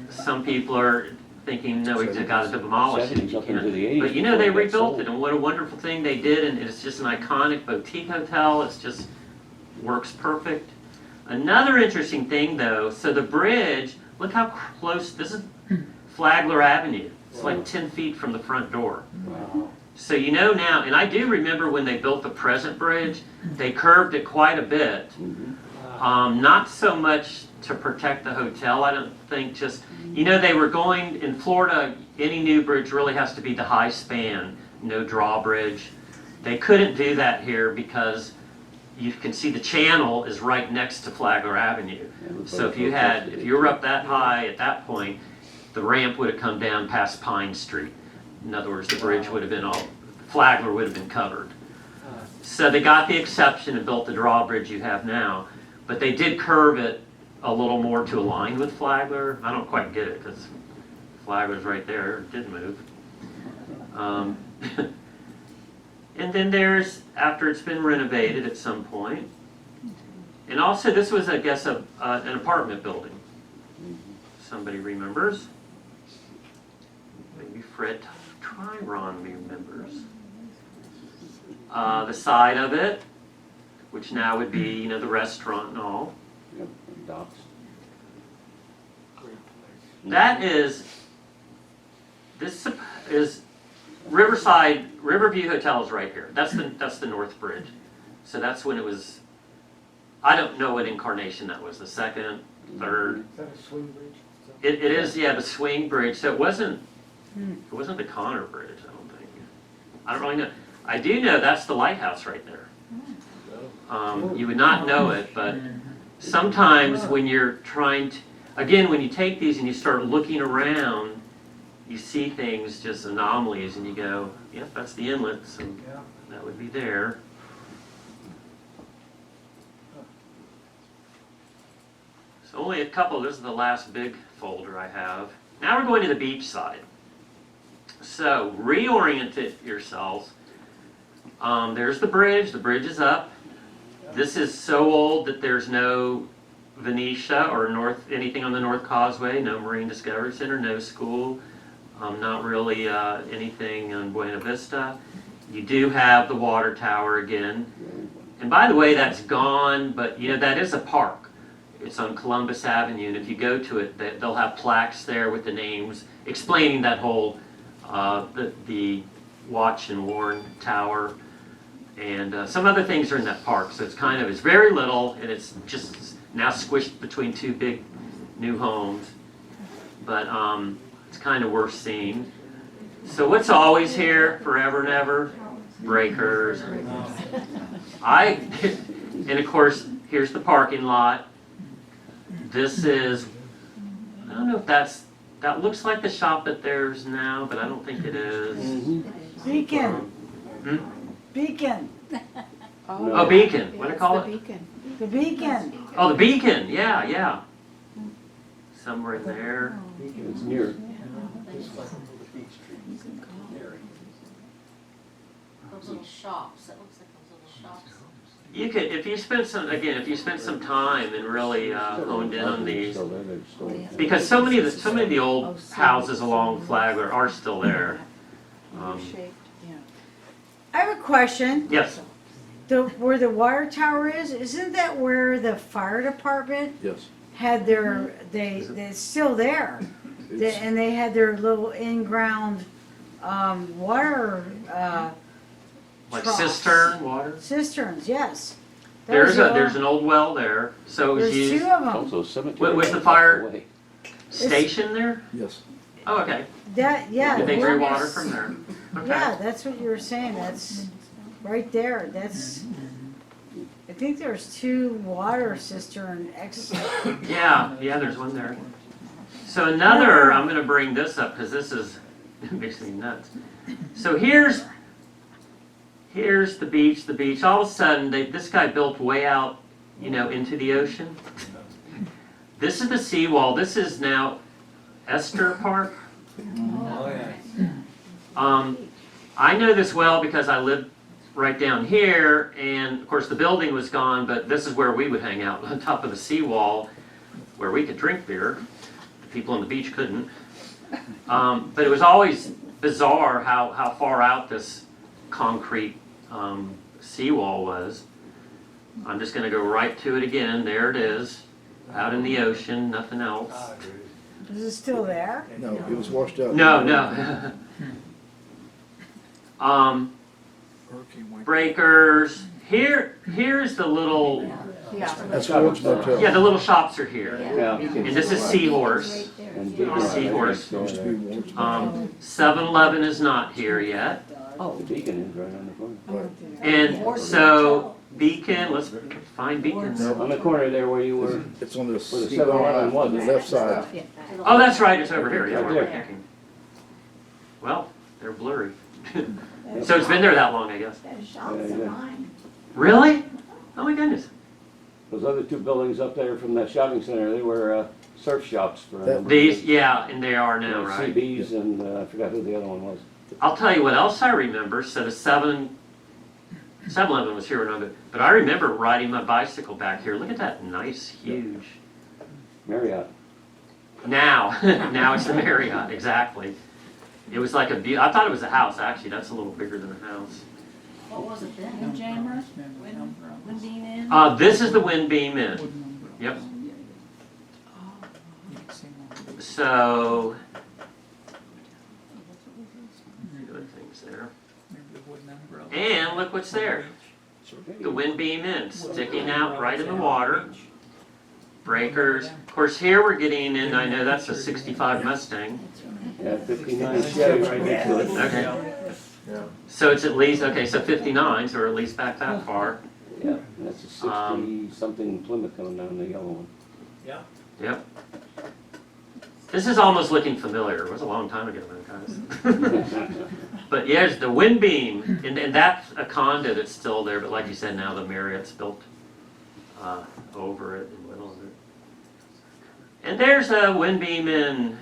some people are thinking, no, we just got to demolish it. 70s up into the 80s But you know, they before it got rebuilt sold. it, and what a wonderful thing they did, and it's just an iconic boutique hotel. It's just works perfect. Another interesting thing, though, so the bridge, look how close, this is Flagler Avenue. It's like 10 feet from the front door. Wow. So you know now, and I do remember when they built the present bridge, they curved it quite a bit. Mhm. Not so much to protect the hotel, I don't think, just, you know, they were going, in Florida, any new bridge really has to be the high span, no drawbridge. They couldn't do that here because you can see the channel is right next to Flagler Avenue. So if you were up that high at that point, the ramp would have come down past Pine Street. In other words, the bridge would have been Flagler would have been covered. So they got the exception and built the drawbridge you have now, but they did curve it a little more to align with Flagler. I don't quite get it because Flagler's right there, it did move. And then there's, after it's been renovated at some point, and also this was, I guess, an apartment building. Somebody remembers? Maybe Fred Tryron remembers. The side of it, which now would be, you know, the restaurant and all. Yep, docks. That is, this is Riverview Hotel is right here. That's the North Bridge. So that's when it was, I don't know what incarnation that was, the second, third. Is that a swing bridge? It is, yeah, the swing bridge. So it wasn't the Connor Bridge, I don't think. I don't really know. I do know that's the lighthouse right there. You would not know it, but sometimes when you're trying to, again, when you take these and you start looking around, you see things, just anomalies, and you go, yep, that's the inlet, so Yeah. that would be there. So only a couple, this is the last big folder I have. Now we're going to the beach side. So reorient yourselves. There's the bridge is up. This is so old that there's no Venetia or anything on the North Causeway, no Marine Discovery Center, no school, not really anything on Buena Vista. You do have the water tower again. And by the way, that's gone, but you know, that is a park. It's on Columbus Avenue, and if you go to it, they'll have plaques there with the names explaining that whole, the Watch and Warn Tower. And some other things are in that park, so it's very little, and it's just now squished between two big new homes. But it's kind of worth seeing. So what's always here, forever and ever? Breakers. And of course, here's the parking lot. This is, I don't know if that looks like the shop that there's now, but I don't think it is. Beacon, Beacon, Oh, Beacon, what do you call it? Beacon. The Beacon. Oh, the Beacon, yeah. Somewhere in there. It's near. Those little shops, that looks like those little shops. You could, if you spent some time and really honed in on these, Still there, they're still- because so many of the old houses along Flagler are still there. I have a question. Yes, Where the water tower is, isn't that where the fire department Yes. had they're still there. And they had their little in-ground, water, Like troughs. cistern water? Cisterns, yes. Those There's are- an old well there, so it was There's used, two of them. Also a cemetery. What was the across fire- way. station there? Yes. Oh, okay. Yeah. Did they drew that water is- from there? Okay. Yeah, that's what you were saying, that's right there, that's, I think there's 2 water cistern Yeah, there's one there. So another, I'm gonna bring this up, because this is, it makes me nuts. So here's the beach. All of a sudden, this guy built way out, into the ocean. This is the seawall. This is now Esther Park. Oh, yeah. I know this well because I lived right down here, and of course the building was gone, but this is where we would hang out, on top of the seawall, where we could drink beer. The people on the beach couldn't. But it was always bizarre how far out this concrete seawall was. I'm just going to go right to it again. There it is, out in the ocean, nothing else. Ah, dude. Is it still there? No, it was washed out. No. Breakers. Here's the little, That's Ford's Motel. the little shops are here. Yeah. And this is Seahorse. And The Seahorse. Used to be Ward's. 7-Eleven is not here yet. The Beacon is right on the corner. And so Beacon, let's find Beacon. On the corner there where you were. It's on the Where the 7-Eleven was, the isn't it? left side. Oh, that's right, it's over here. Yeah, Right what am I there. thinking? Well, they're blurry. So it's been there that long, I guess. Yeah. Really? Oh my goodness. Those other 2 buildings up there from that shopping center, they were surf shops for a number of These, years. and they are now, right? CB's and I forgot who the other one was. I'll tell you what else I remember. So the 7-Eleven was here when I was, but I remember riding my bicycle back here. Look at that nice, huge. Marriott. Now it's the Marriott, exactly. It was like I thought it was a house, actually. That's a little bigger than a house. What was it then? Jammer, Windbeam Inn. This is the Windbeam Inn. Yep. So, good things there. And look what's there. The Windbeam Inn, sticking out right in the water. Breakers. Of course, here we're getting in, I know that's a 65 Mustang. Yeah, 59 Chevy right next to it. Okay. So it's at least, okay, so 59s, or at least back that far. Yeah, that's a 60-something Plymouth coming down, the yellow one. Yep. This is almost looking familiar. It was a long time ago, though, guys. But yes, the Windbeam, and that's a condo that's still there, but like you said, now the Marriott's built over it, in the middle of it. And there's a Windbeam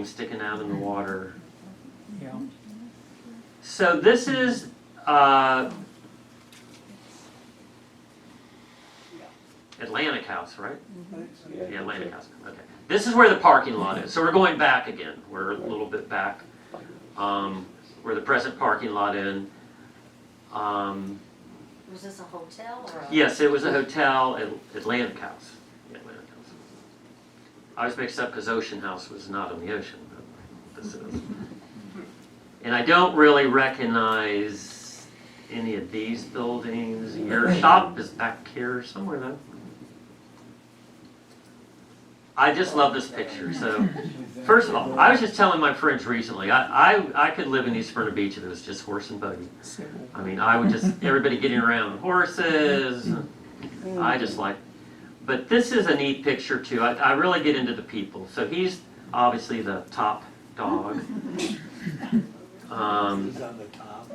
sticking out in the water. Yeah. So this is Atlantic House, right? Yeah. Yeah, Atlantic House. Okay. This is where the parking lot is. So we're going back again. We're a little bit back. Where the present parking lot in. Was this a hotel or a? Yes, it was a hotel at Atlantic House. Yeah, Atlantic House. I was mixed up because Ocean House was not on the ocean, but this is. And I don't really recognize any of these buildings. Your shop is back here somewhere though. I just love this picture. So, first of all, I was just telling my friends recently, I could live in East Smyrna Beach if it was just horse and buggy. I mean, I would just, everybody getting around on horses. I just like, but this is a neat picture too. I really get into the people. So he's obviously the top dog. He's on the top.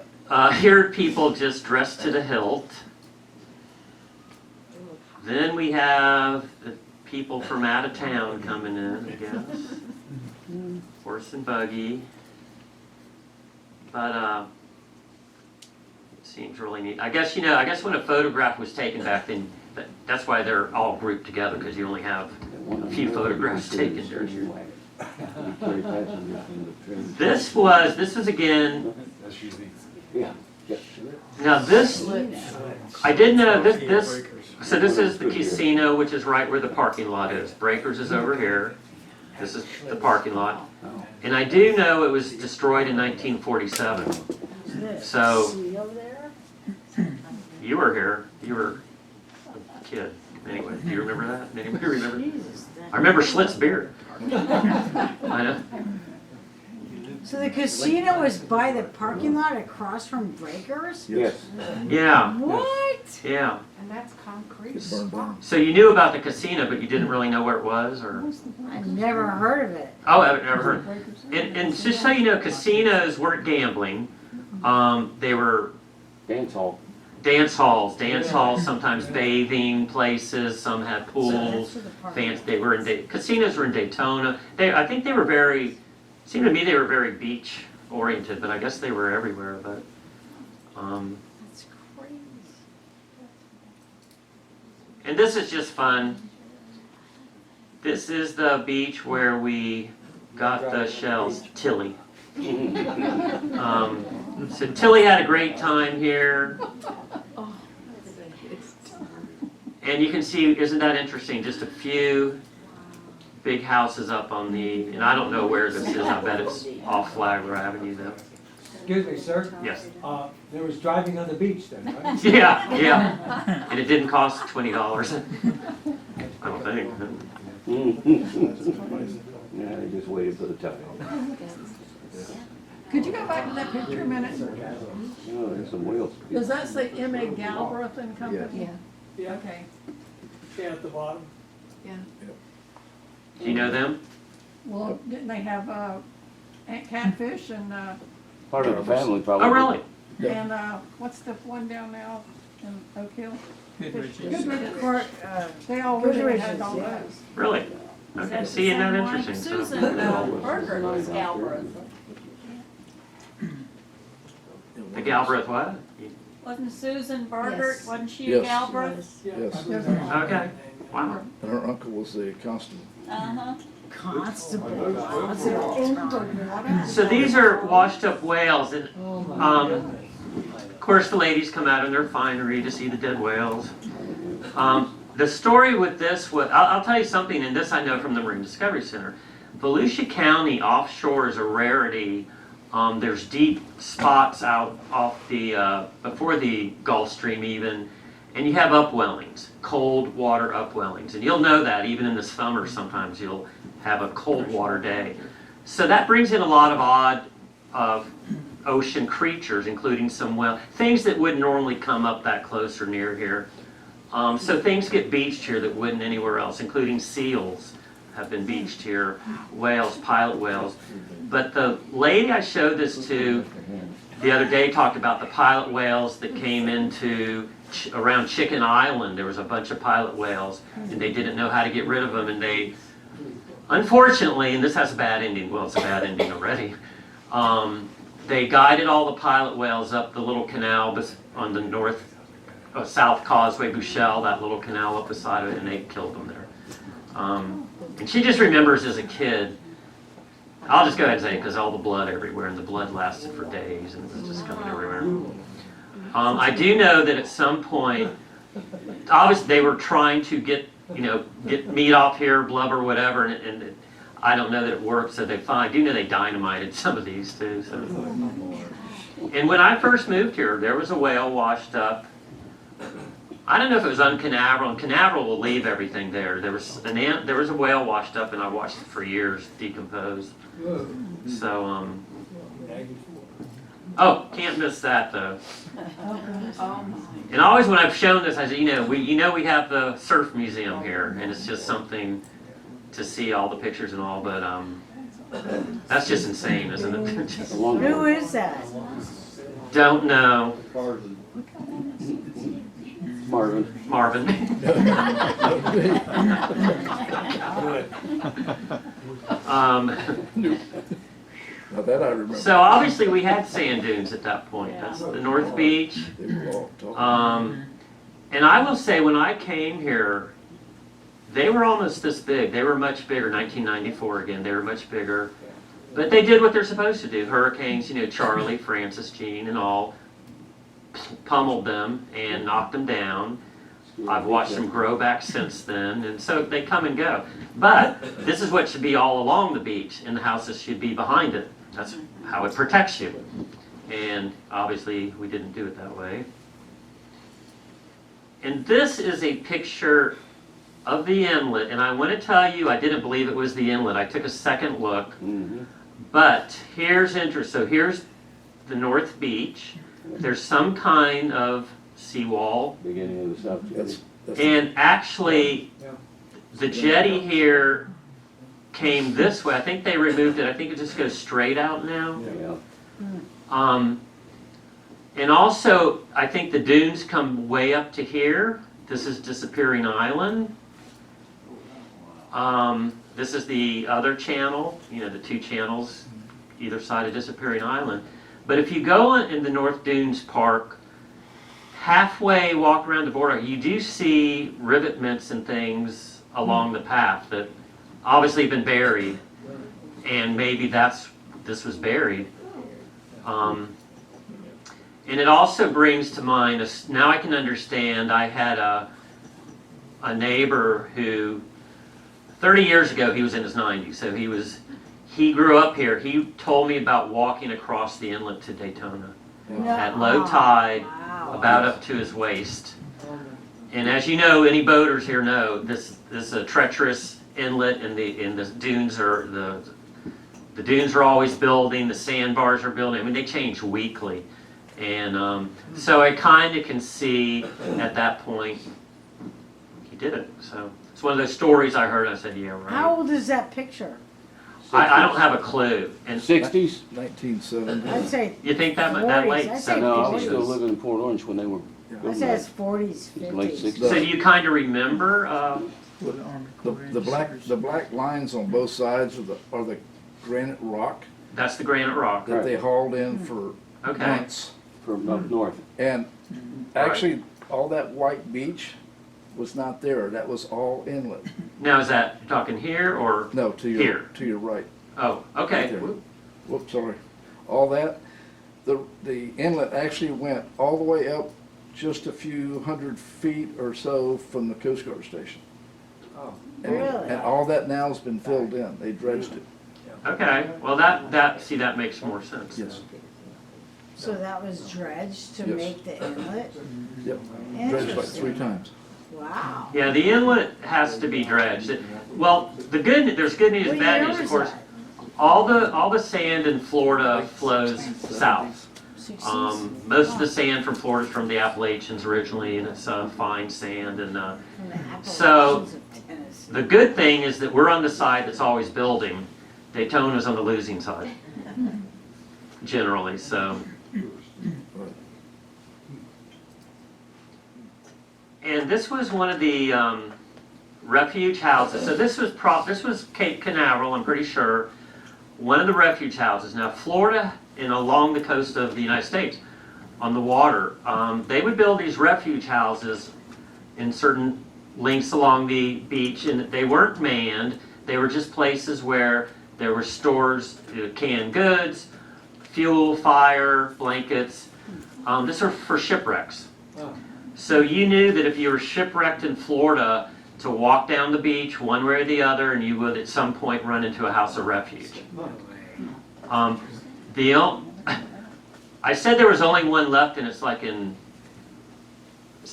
Here are people just dressed to the hilt. Then we have the people from out of town coming in, I guess. Horse and buggy. But it seems really neat. I guess when a photograph was taken back then, that's why they're all grouped together, because you only have a few photographs taken during here. This was again. That's usually. Yeah. Now this, I didn't know this. So this is the casino, which is right where the parking lot is. Breakers is over here. This is the parking lot. And I do know it was destroyed in 1947. So See over there? you were here. You were a kid. Anyway, do you remember that? Anybody remember? Jesus. I remember Schlitz beer. I know. So the casino was by the parking lot across from Breakers? Yes. Yeah, What? yeah. And that's concrete. It burned down. So you knew about the casino, but you didn't really know where it was, or? I never heard of it. Oh, I've never heard. And just so you know, casinos weren't gambling. They were Dance hall. dance halls, sometimes bathing places, some had pools. They were in casinos were in Daytona. I think they were seemed to me they were very beach oriented, but I guess they were everywhere. But That's crazy. and this is just fun. This is the beach where we got the shells, Tilly. So Tilly had a great time here. And you can see, isn't that interesting? Just a few big houses up on and I don't know where this is. I bet it's off Flagler Avenue though. Excuse me, sir. Yes. There was driving on the beach then, right? Yeah, yeah. And it didn't cost $20. I don't think. Yeah, they just waited for the tide. Could you go back to that picture a minute? Oh, there's some whales. Does that say M.A. Galbraith and Company? Yeah. Yeah, Okay, yeah, at the bottom. yeah. Do you know them? Well, didn't they have, catfish and, Part of the family, probably. Oh, really? and, what's the one down now in Oak Hill? Goodrich's. Goodrich. They all really had all Goodrich's, yeah. those. Really? Okay. See, isn't that interesting? So- Susan Berger was Galbraith. The Galbraith what? Wasn't Susan Berger, Yes. wasn't she Yes. Galbraith? Yes, Okay. Wow. and her uncle was the constable. Uh-huh. Constable. Wow, that's a long time. So these are washed up whales, and of course the ladies come out in their finery to see the dead whales. The story with this was, I'll tell you something, and this I know from the Marine Discovery Center. Volusia County offshore is a rarity. There's deep spots out off the, before the Gulf Stream even, and you have upwellings, cold water upwellings. And you'll know that even in the summer sometimes you'll have a cold water day. So that brings in a lot of odd ocean creatures, including some things that wouldn't normally come up that close or near here. So things get beached here that wouldn't anywhere else, including seals have been beached here, whales, pilot whales. But the lady I showed this to the other day talked about the pilot whales that came into around Chicken Island. There was a bunch of pilot whales, and they didn't know how to get rid of them, and they, unfortunately, and this has a bad ending, well, it's a bad ending already, they guided all the pilot whales up the little canal on the south causeway, Bouchelle, that little canal up the side of it, and they killed them there. And she just remembers as a kid, I'll just go ahead and say it because all the blood everywhere, and the blood lasted for days, and it was just coming everywhere. I do know that at some point, obviously they were trying to get meat off here, blubber, whatever, and I don't know that it worked, so I do know they dynamited some of these too. So. And when I first moved here, there was a whale washed up. I don't know if it was on Canaveral, and Canaveral will leave everything there. There was a whale washed up, and I watched it for years decompose. So, oh, can't miss that though. And always when I've shown this, I say, we have the surf museum here, and it's just something to see all the pictures and all. But that's just insane, isn't it? Just, Who is that? don't know. Marvin. Now that I remember. So obviously we had sand dunes at that point. That's the North Beach. They were all talking. And I will say when I came here, they were almost this big. They were much bigger. 1994 again, they were much bigger. But they did what they're supposed to do. Hurricanes, Charlie, Francis, Jean, and all, pummeled them and knocked them down. I've watched them grow back since then, and so they come and go. But this is what should be all along the beach, and the houses should be behind it. That's how it protects you. And obviously, we didn't do it that way. And this is a picture of the inlet, and I want to tell you, I didn't believe it was the inlet. I took a second look, Mm-hmm. but here's interesting. So here's the North Beach. There's some kind of seawall, Beginning of the South Jetty. That's and actually, Yeah. the jetty here came this way. I think they removed it. I think it just goes straight out now. Yeah. And also, I think the dunes come way up to here. This is Disappearing Island. This is the other channel, the two channels either side of Disappearing Island. But if you go in the North Dunes Park, halfway walk around the border, you do see rivetments and things along the path that obviously have been buried, and maybe this was buried. And it also brings to mind, now I can understand, I had a neighbor who, 30 years ago, he was in his 90s, so he grew up here. He told me about walking across the inlet to Daytona at low tide, Wow. about up to his waist. And as you know, any boaters here know, this is a treacherous inlet, and the dunes are the dunes are always building. The sandbars are building. I mean, they change weekly, and so I kind of can see at that point he did it. So it's one of those stories I heard. I said, yeah, right. How old is that picture? I don't have a clue. And 60s? 1970. I'd say you think that 40s. late? I'd say No, I 70s? was still living in Port Orange when they were I'd building say that. it's 40s, Late 50s. 60s. So you kind of remember? The black lines on both sides are the granite rock That's the granite rock. that they hauled in for Okay. months. From up north. And actually, all that white beach was not there. That was all inlet. Now is that you're talking here or? No, to Here. your right. Oh, Right okay. there. Whoops, sorry. All that, the inlet actually went all the way up just a few hundred feet or so from the Coast Guard station. Oh. And- Really? And all that now has been filled in. They dredged it. Okay. Well, that makes more sense. Yes. So that was dredged to Yes. make the inlet? Yep. Dredged like 3 Interesting. times. Wow. Yeah, the inlet has to be dredged. Well, there's good news What and bad year news, of was course. that? All the sand in Florida flows south. 60s? Most of the sand from Florida is from the Appalachians originally, and it's fine sand. And From the so- Appalachians of Tennessee. the good thing is that we're on the side that's always building. Daytona's on the losing side, generally. So. And this was one of the refuge houses. So this was Cape Canaveral, I'm pretty sure, one of the refuge houses. Now Florida and along the coast of the United States, on the water, they would build these refuge houses in certain lengths along the beach, and they weren't manned. They were just places where there were stores, canned goods, fuel, fire, blankets. This were for shipwrecks. Oh. So you knew that if you were shipwrecked in Florida, to walk down the beach one way or the other, and you would at some point run into a house of refuge. I said there was only one left, and it's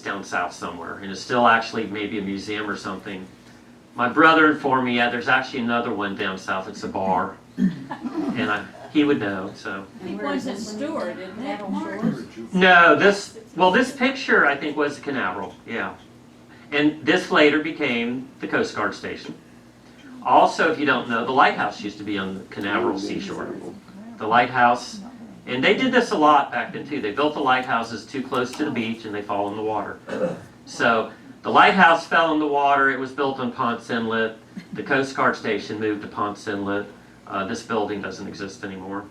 down south somewhere, and it's still actually maybe a museum or something. My brother informed me, yeah, there's actually another one down south. It's a bar, and he would know. So I think one's in Stewart, isn't it, Mark? no, this picture I think was the Canaveral, yeah, and this later became the Coast Guard station. Also, if you don't know, the lighthouse used to be on the Canaveral seashore. The lighthouse, and they did this a lot back then too. They built the lighthouses too close to the beach, and they fall in the water. So the lighthouse fell in the water. It was built on Ponce Inlet. The Coast Guard station moved to Ponce Inlet. This building doesn't exist anymore,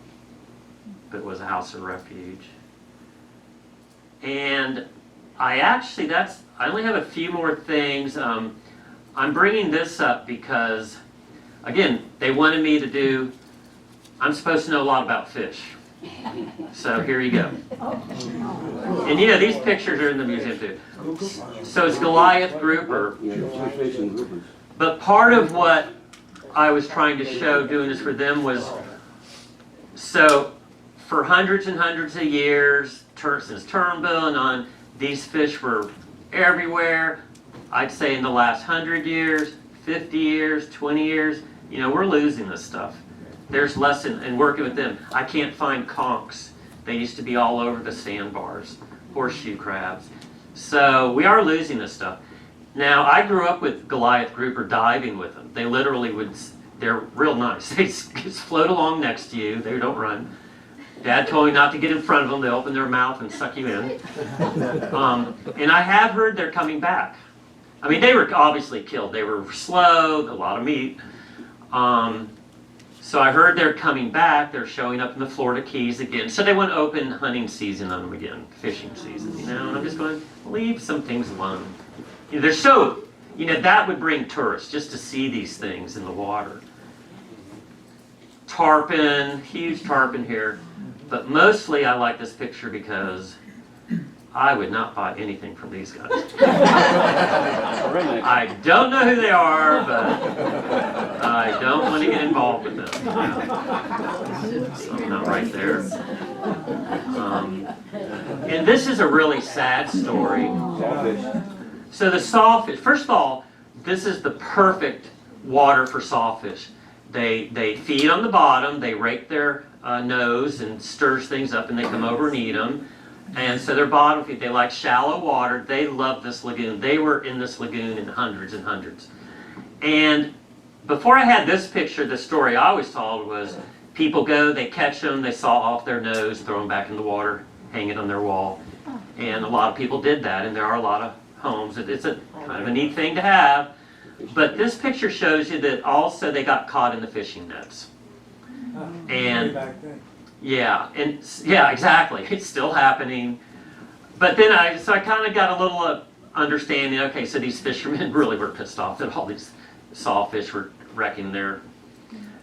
but it was a house of refuge. And I only have a few more things. I'm bringing this up because, again, they wanted me to I'm supposed to know a lot about fish. So here you go. And you know, these pictures are in the museum too. So it's Goliath grouper. Yeah, two facing groupers. But part of what I was trying to show doing this for them was, so for hundreds and hundreds of years, since Turnbull and on, these fish were everywhere. I'd say in the last 100 years, 50 years, 20 years, you know, we're losing this stuff. There's less in working with them. I can't find conchs. They used to be all over the sandbars, horseshoe crabs. So we are losing this stuff. Now, I grew up with Goliath grouper diving with them. They literally would, they're real nice. They just float along next to you. They don't run. Dad told me not to get in front of them. They open their mouth and suck you in. And I have heard they're coming back. I mean, they were obviously killed. They were slow, a lot of meat. So I heard they're coming back. They're showing up in the Florida Keys again. So they want open hunting season on them again, fishing season, you know. And I'm just going, leave some things alone. You know, they're so, you know, that would bring tourists just to see these things in the water. Tarpon, huge tarpon here. But mostly I like this picture because I would not buy anything from these guys. I don't know who they are, but I don't want to get involved with them. So I'm not right there. And this is a really sad story. So the sawfish, first of all, this is the perfect water for sawfish. They feed on the bottom, they rake their nose and stirs things up, and they come over and eat them. And so their bottom feed, they like shallow water. They love this lagoon. They were in this lagoon in hundreds and hundreds. And before I had this picture, the story I always told was people go, they catch them, they saw off their nose, throw them back in the water, hang it on their wall. And a lot of people did that, and there are a lot of homes. It's a kind of a neat thing to have. But this picture shows you that also they got caught in the fishing nets. And yeah, exactly. It's still happening. But then I kind of got a little understanding, okay, so these fishermen really were pissed off that all these sawfish were wrecking their...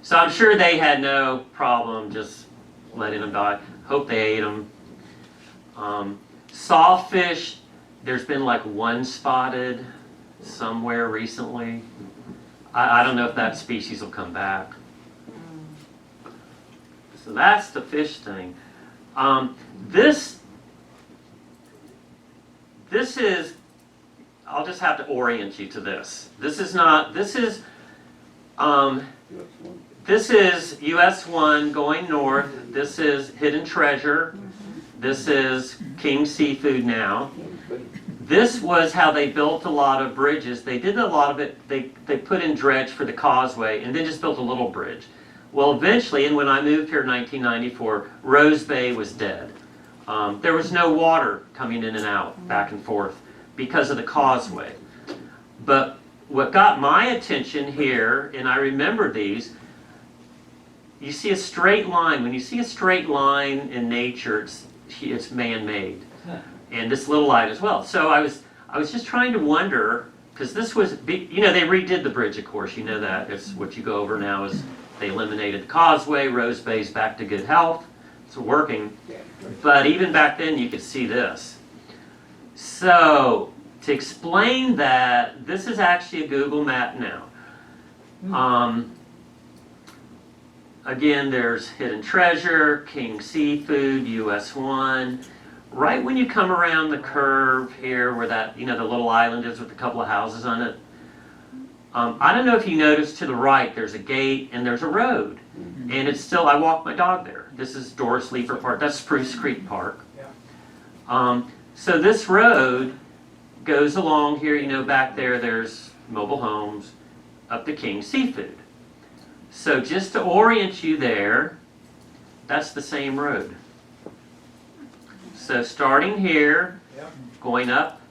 So I'm sure they had no problem just letting them die. Hope they ate them. Sawfish, there's been like one spotted somewhere recently. I don't know if that species will come back. So that's the fish thing. This is, I'll just have to orient you to this. This is US 1 going north. This is Hidden Treasure. This is King Seafood now. This was how they built a lot of bridges. They did a lot of it, they put in dredge for the causeway and then just built a little bridge. Well, eventually, and when I moved here in 1994, Rose Bay was dead. There was no water coming in and out, back and forth, because of the causeway. But what got my attention here, and I remember these, you see a straight line. When you see a straight line in nature, it's man-made. And this little light as well. So I was just trying to wonder, because this was, you know, they redid the bridge, of course. You know that. It's what you go over now is they eliminated the causeway. Rose Bay's back to good health. It's working. But even back then, you could see this. So to explain that, this is actually a Google map now. Again, there's Hidden Treasure, King Seafood, US 1. Right when you come around the curve here where that, you know, the little island is with a couple of houses on it. I don't know if you noticed to the right, there's a gate and there's a road. And it's still, I walk my dog there. This is Doris Leeper Park. That's Spruce Creek Park. So this road goes along here, you know, back there, there's mobile homes up to King Seafood. So just to orient you there, that's the same road. So starting here, going up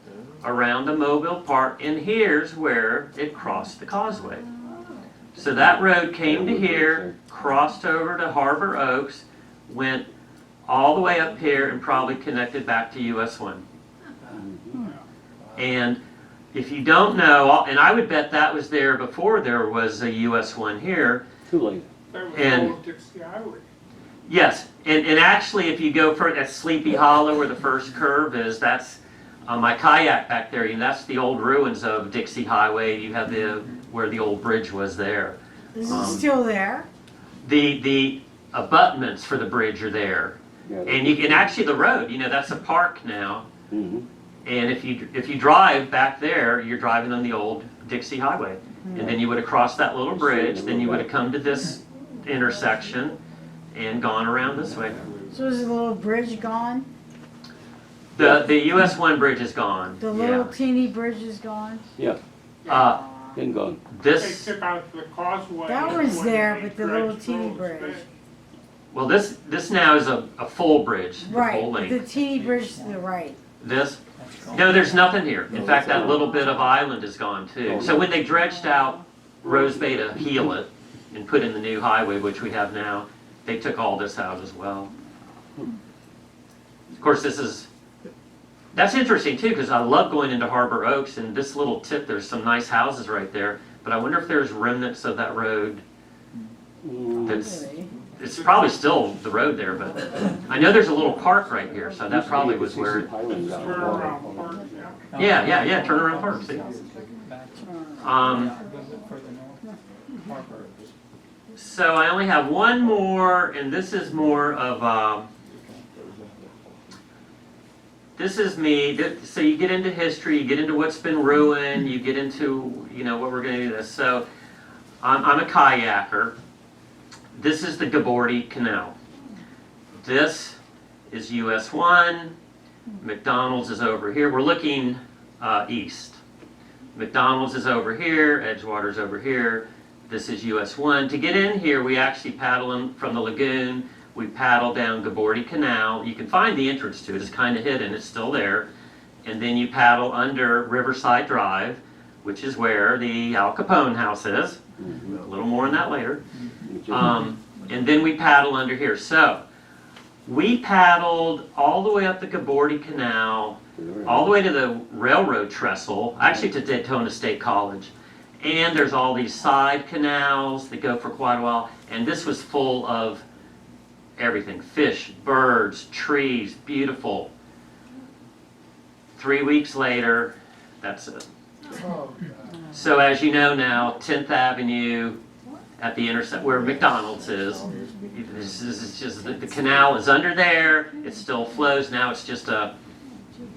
around the Mobile Park, and here's where it crossed the causeway. So that road came to here, crossed over to Harbor Oaks, went all the way up here, and probably connected back to US 1. And if you don't know, and I would bet that was there before there was a US 1 here. Too late. That was And- all of Dixie Highway. Yes, and actually, if you go for at Sleepy Hollow where the first curve is, that's my kayak back there. And that's the old ruins of Dixie Highway. You have where the old bridge was there. Is it still there? The abutments for the bridge are there, Yeah, and you can actually the road. You know, that's a park now. mhm. And if you drive back there, you're driving on the old Dixie Highway, and then you would have crossed that little bridge. Then you would have come to this intersection and gone around this way. So is the little bridge gone? The US 1 bridge is gone. The little Yeah. teeny bridge is gone? Yeah, Uh, been gone. They this took out the causeway. That was when there, the but the little bridge teeny rose bridge. back. well this now is a full bridge, the Right, full the length. teeny bridge to the right. This no, there's nothing here. In fact, that little bit of island is gone too. So when they dredged out Rose Bay to heal it and put in the new highway, which we have now, they took all this out as well. Of course, that's interesting too, because I love going into Harbor Oaks, and this little tip, there's some nice houses right there, but I wonder if there's remnants of that road. That's, Really? it's probably still the road there, but I know there's a little park right here, so that probably was where, Highlands out Turn there. around, park, yeah. yeah, turnaround park, see? Further north. Harper. So I only have one more, and this is more of, this is me. So you get into history, you get into what's been ruined, you get into, you know, what we're going to do this. So I'm a kayaker. This is the Gabordi Canal. This is US 1. McDonald's is over here. We're looking east. McDonald's is over here, Edgewater's over here. This is US 1. To get in here, we actually paddle in from the lagoon. We paddle down Gabordi Canal. You can find the entrance to it. It's kind of hidden. It's still there. And then you paddle under Riverside Drive, which is where the Al Capone house is. A little more on that later. And then we paddle under here. So we paddled all the way up the Gabordi Canal, all the way to the railroad trestle, actually to Daytona State College. And there's all these side canals that go for quite a while. And this was full of everything. Fish, birds, trees, beautiful. 3 weeks later, that's it. So as you know now, 10th Avenue at the intersection where McDonald's is, this is just, the canal is under there, it still flows, now it's just a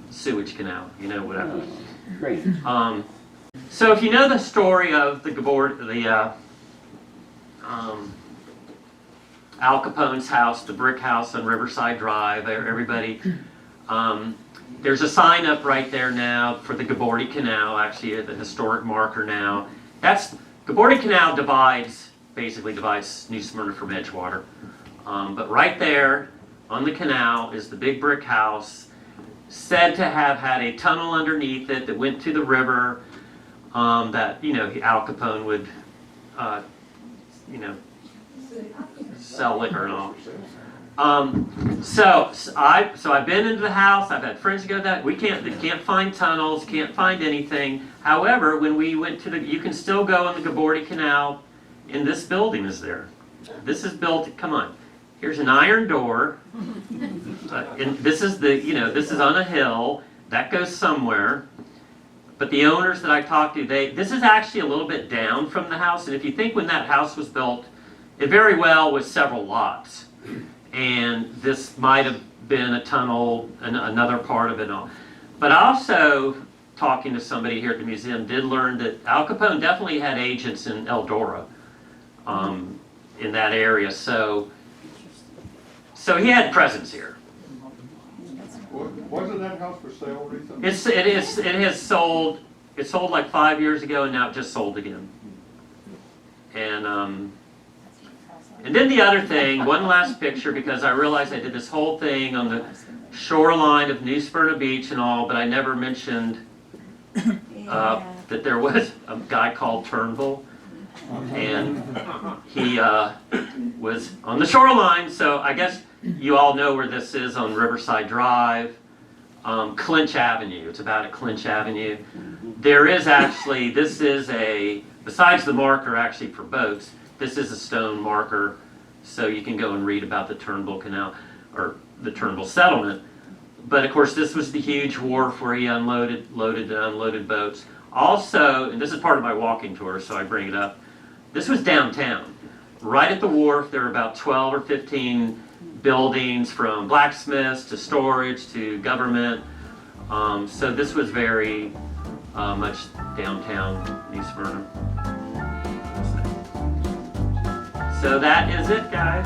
sewage canal, you know, whatever. Great. So if you know the story of the Al Capone's house, the brick house on Riverside Drive, everybody, there's a sign up right there now for the Gabordi Canal, actually the historic marker now. Gabordi Canal basically divides New Smyrna from Edgewater. But right there on the canal is the big brick house, said to have had a tunnel underneath it that went to the river, that, you know, Al Capone would, you know, sell liquor and all. So I've been into the house. I've had friends go that. They can't find tunnels, can't find anything. However, when we went to you can still go on the Gabordi Canal, and this building is there. This is built. Come on, here's an iron door, and this is this is on a hill that goes somewhere. But the owners that I talked to, this is actually a little bit down from the house. And if you think when that house was built, it very well was several lots. And this might have been a tunnel, another part of it all. But also, talking to somebody here at the museum, did learn that Al Capone definitely had agents in Eldora, in that area. So he had presence here. Wasn't that house for sale recently? It has sold. It sold like 5 years ago, and now it just sold again. And then the other thing, one last picture, because I realized I did this whole thing on the shoreline of New Smyrna Beach and all, but I never mentioned that there was a guy called Turnbull, and he was on the shoreline. So I guess you all know where this is on Riverside Drive, Clinch Avenue. It's about at Clinch Avenue. There is actually, besides the marker actually for boats, this is a stone marker So you can go and read about the Turnbull Canal, or the Turnbull settlement. But of course, this was the huge wharf where he loaded and unloaded boats. Also, and this is part of my walking tour, so I bring it up, this was downtown. Right at the wharf, there were about 12 or 15 buildings, from blacksmiths to storage to government. So this was very much downtown New Smyrna. So that is it, guys.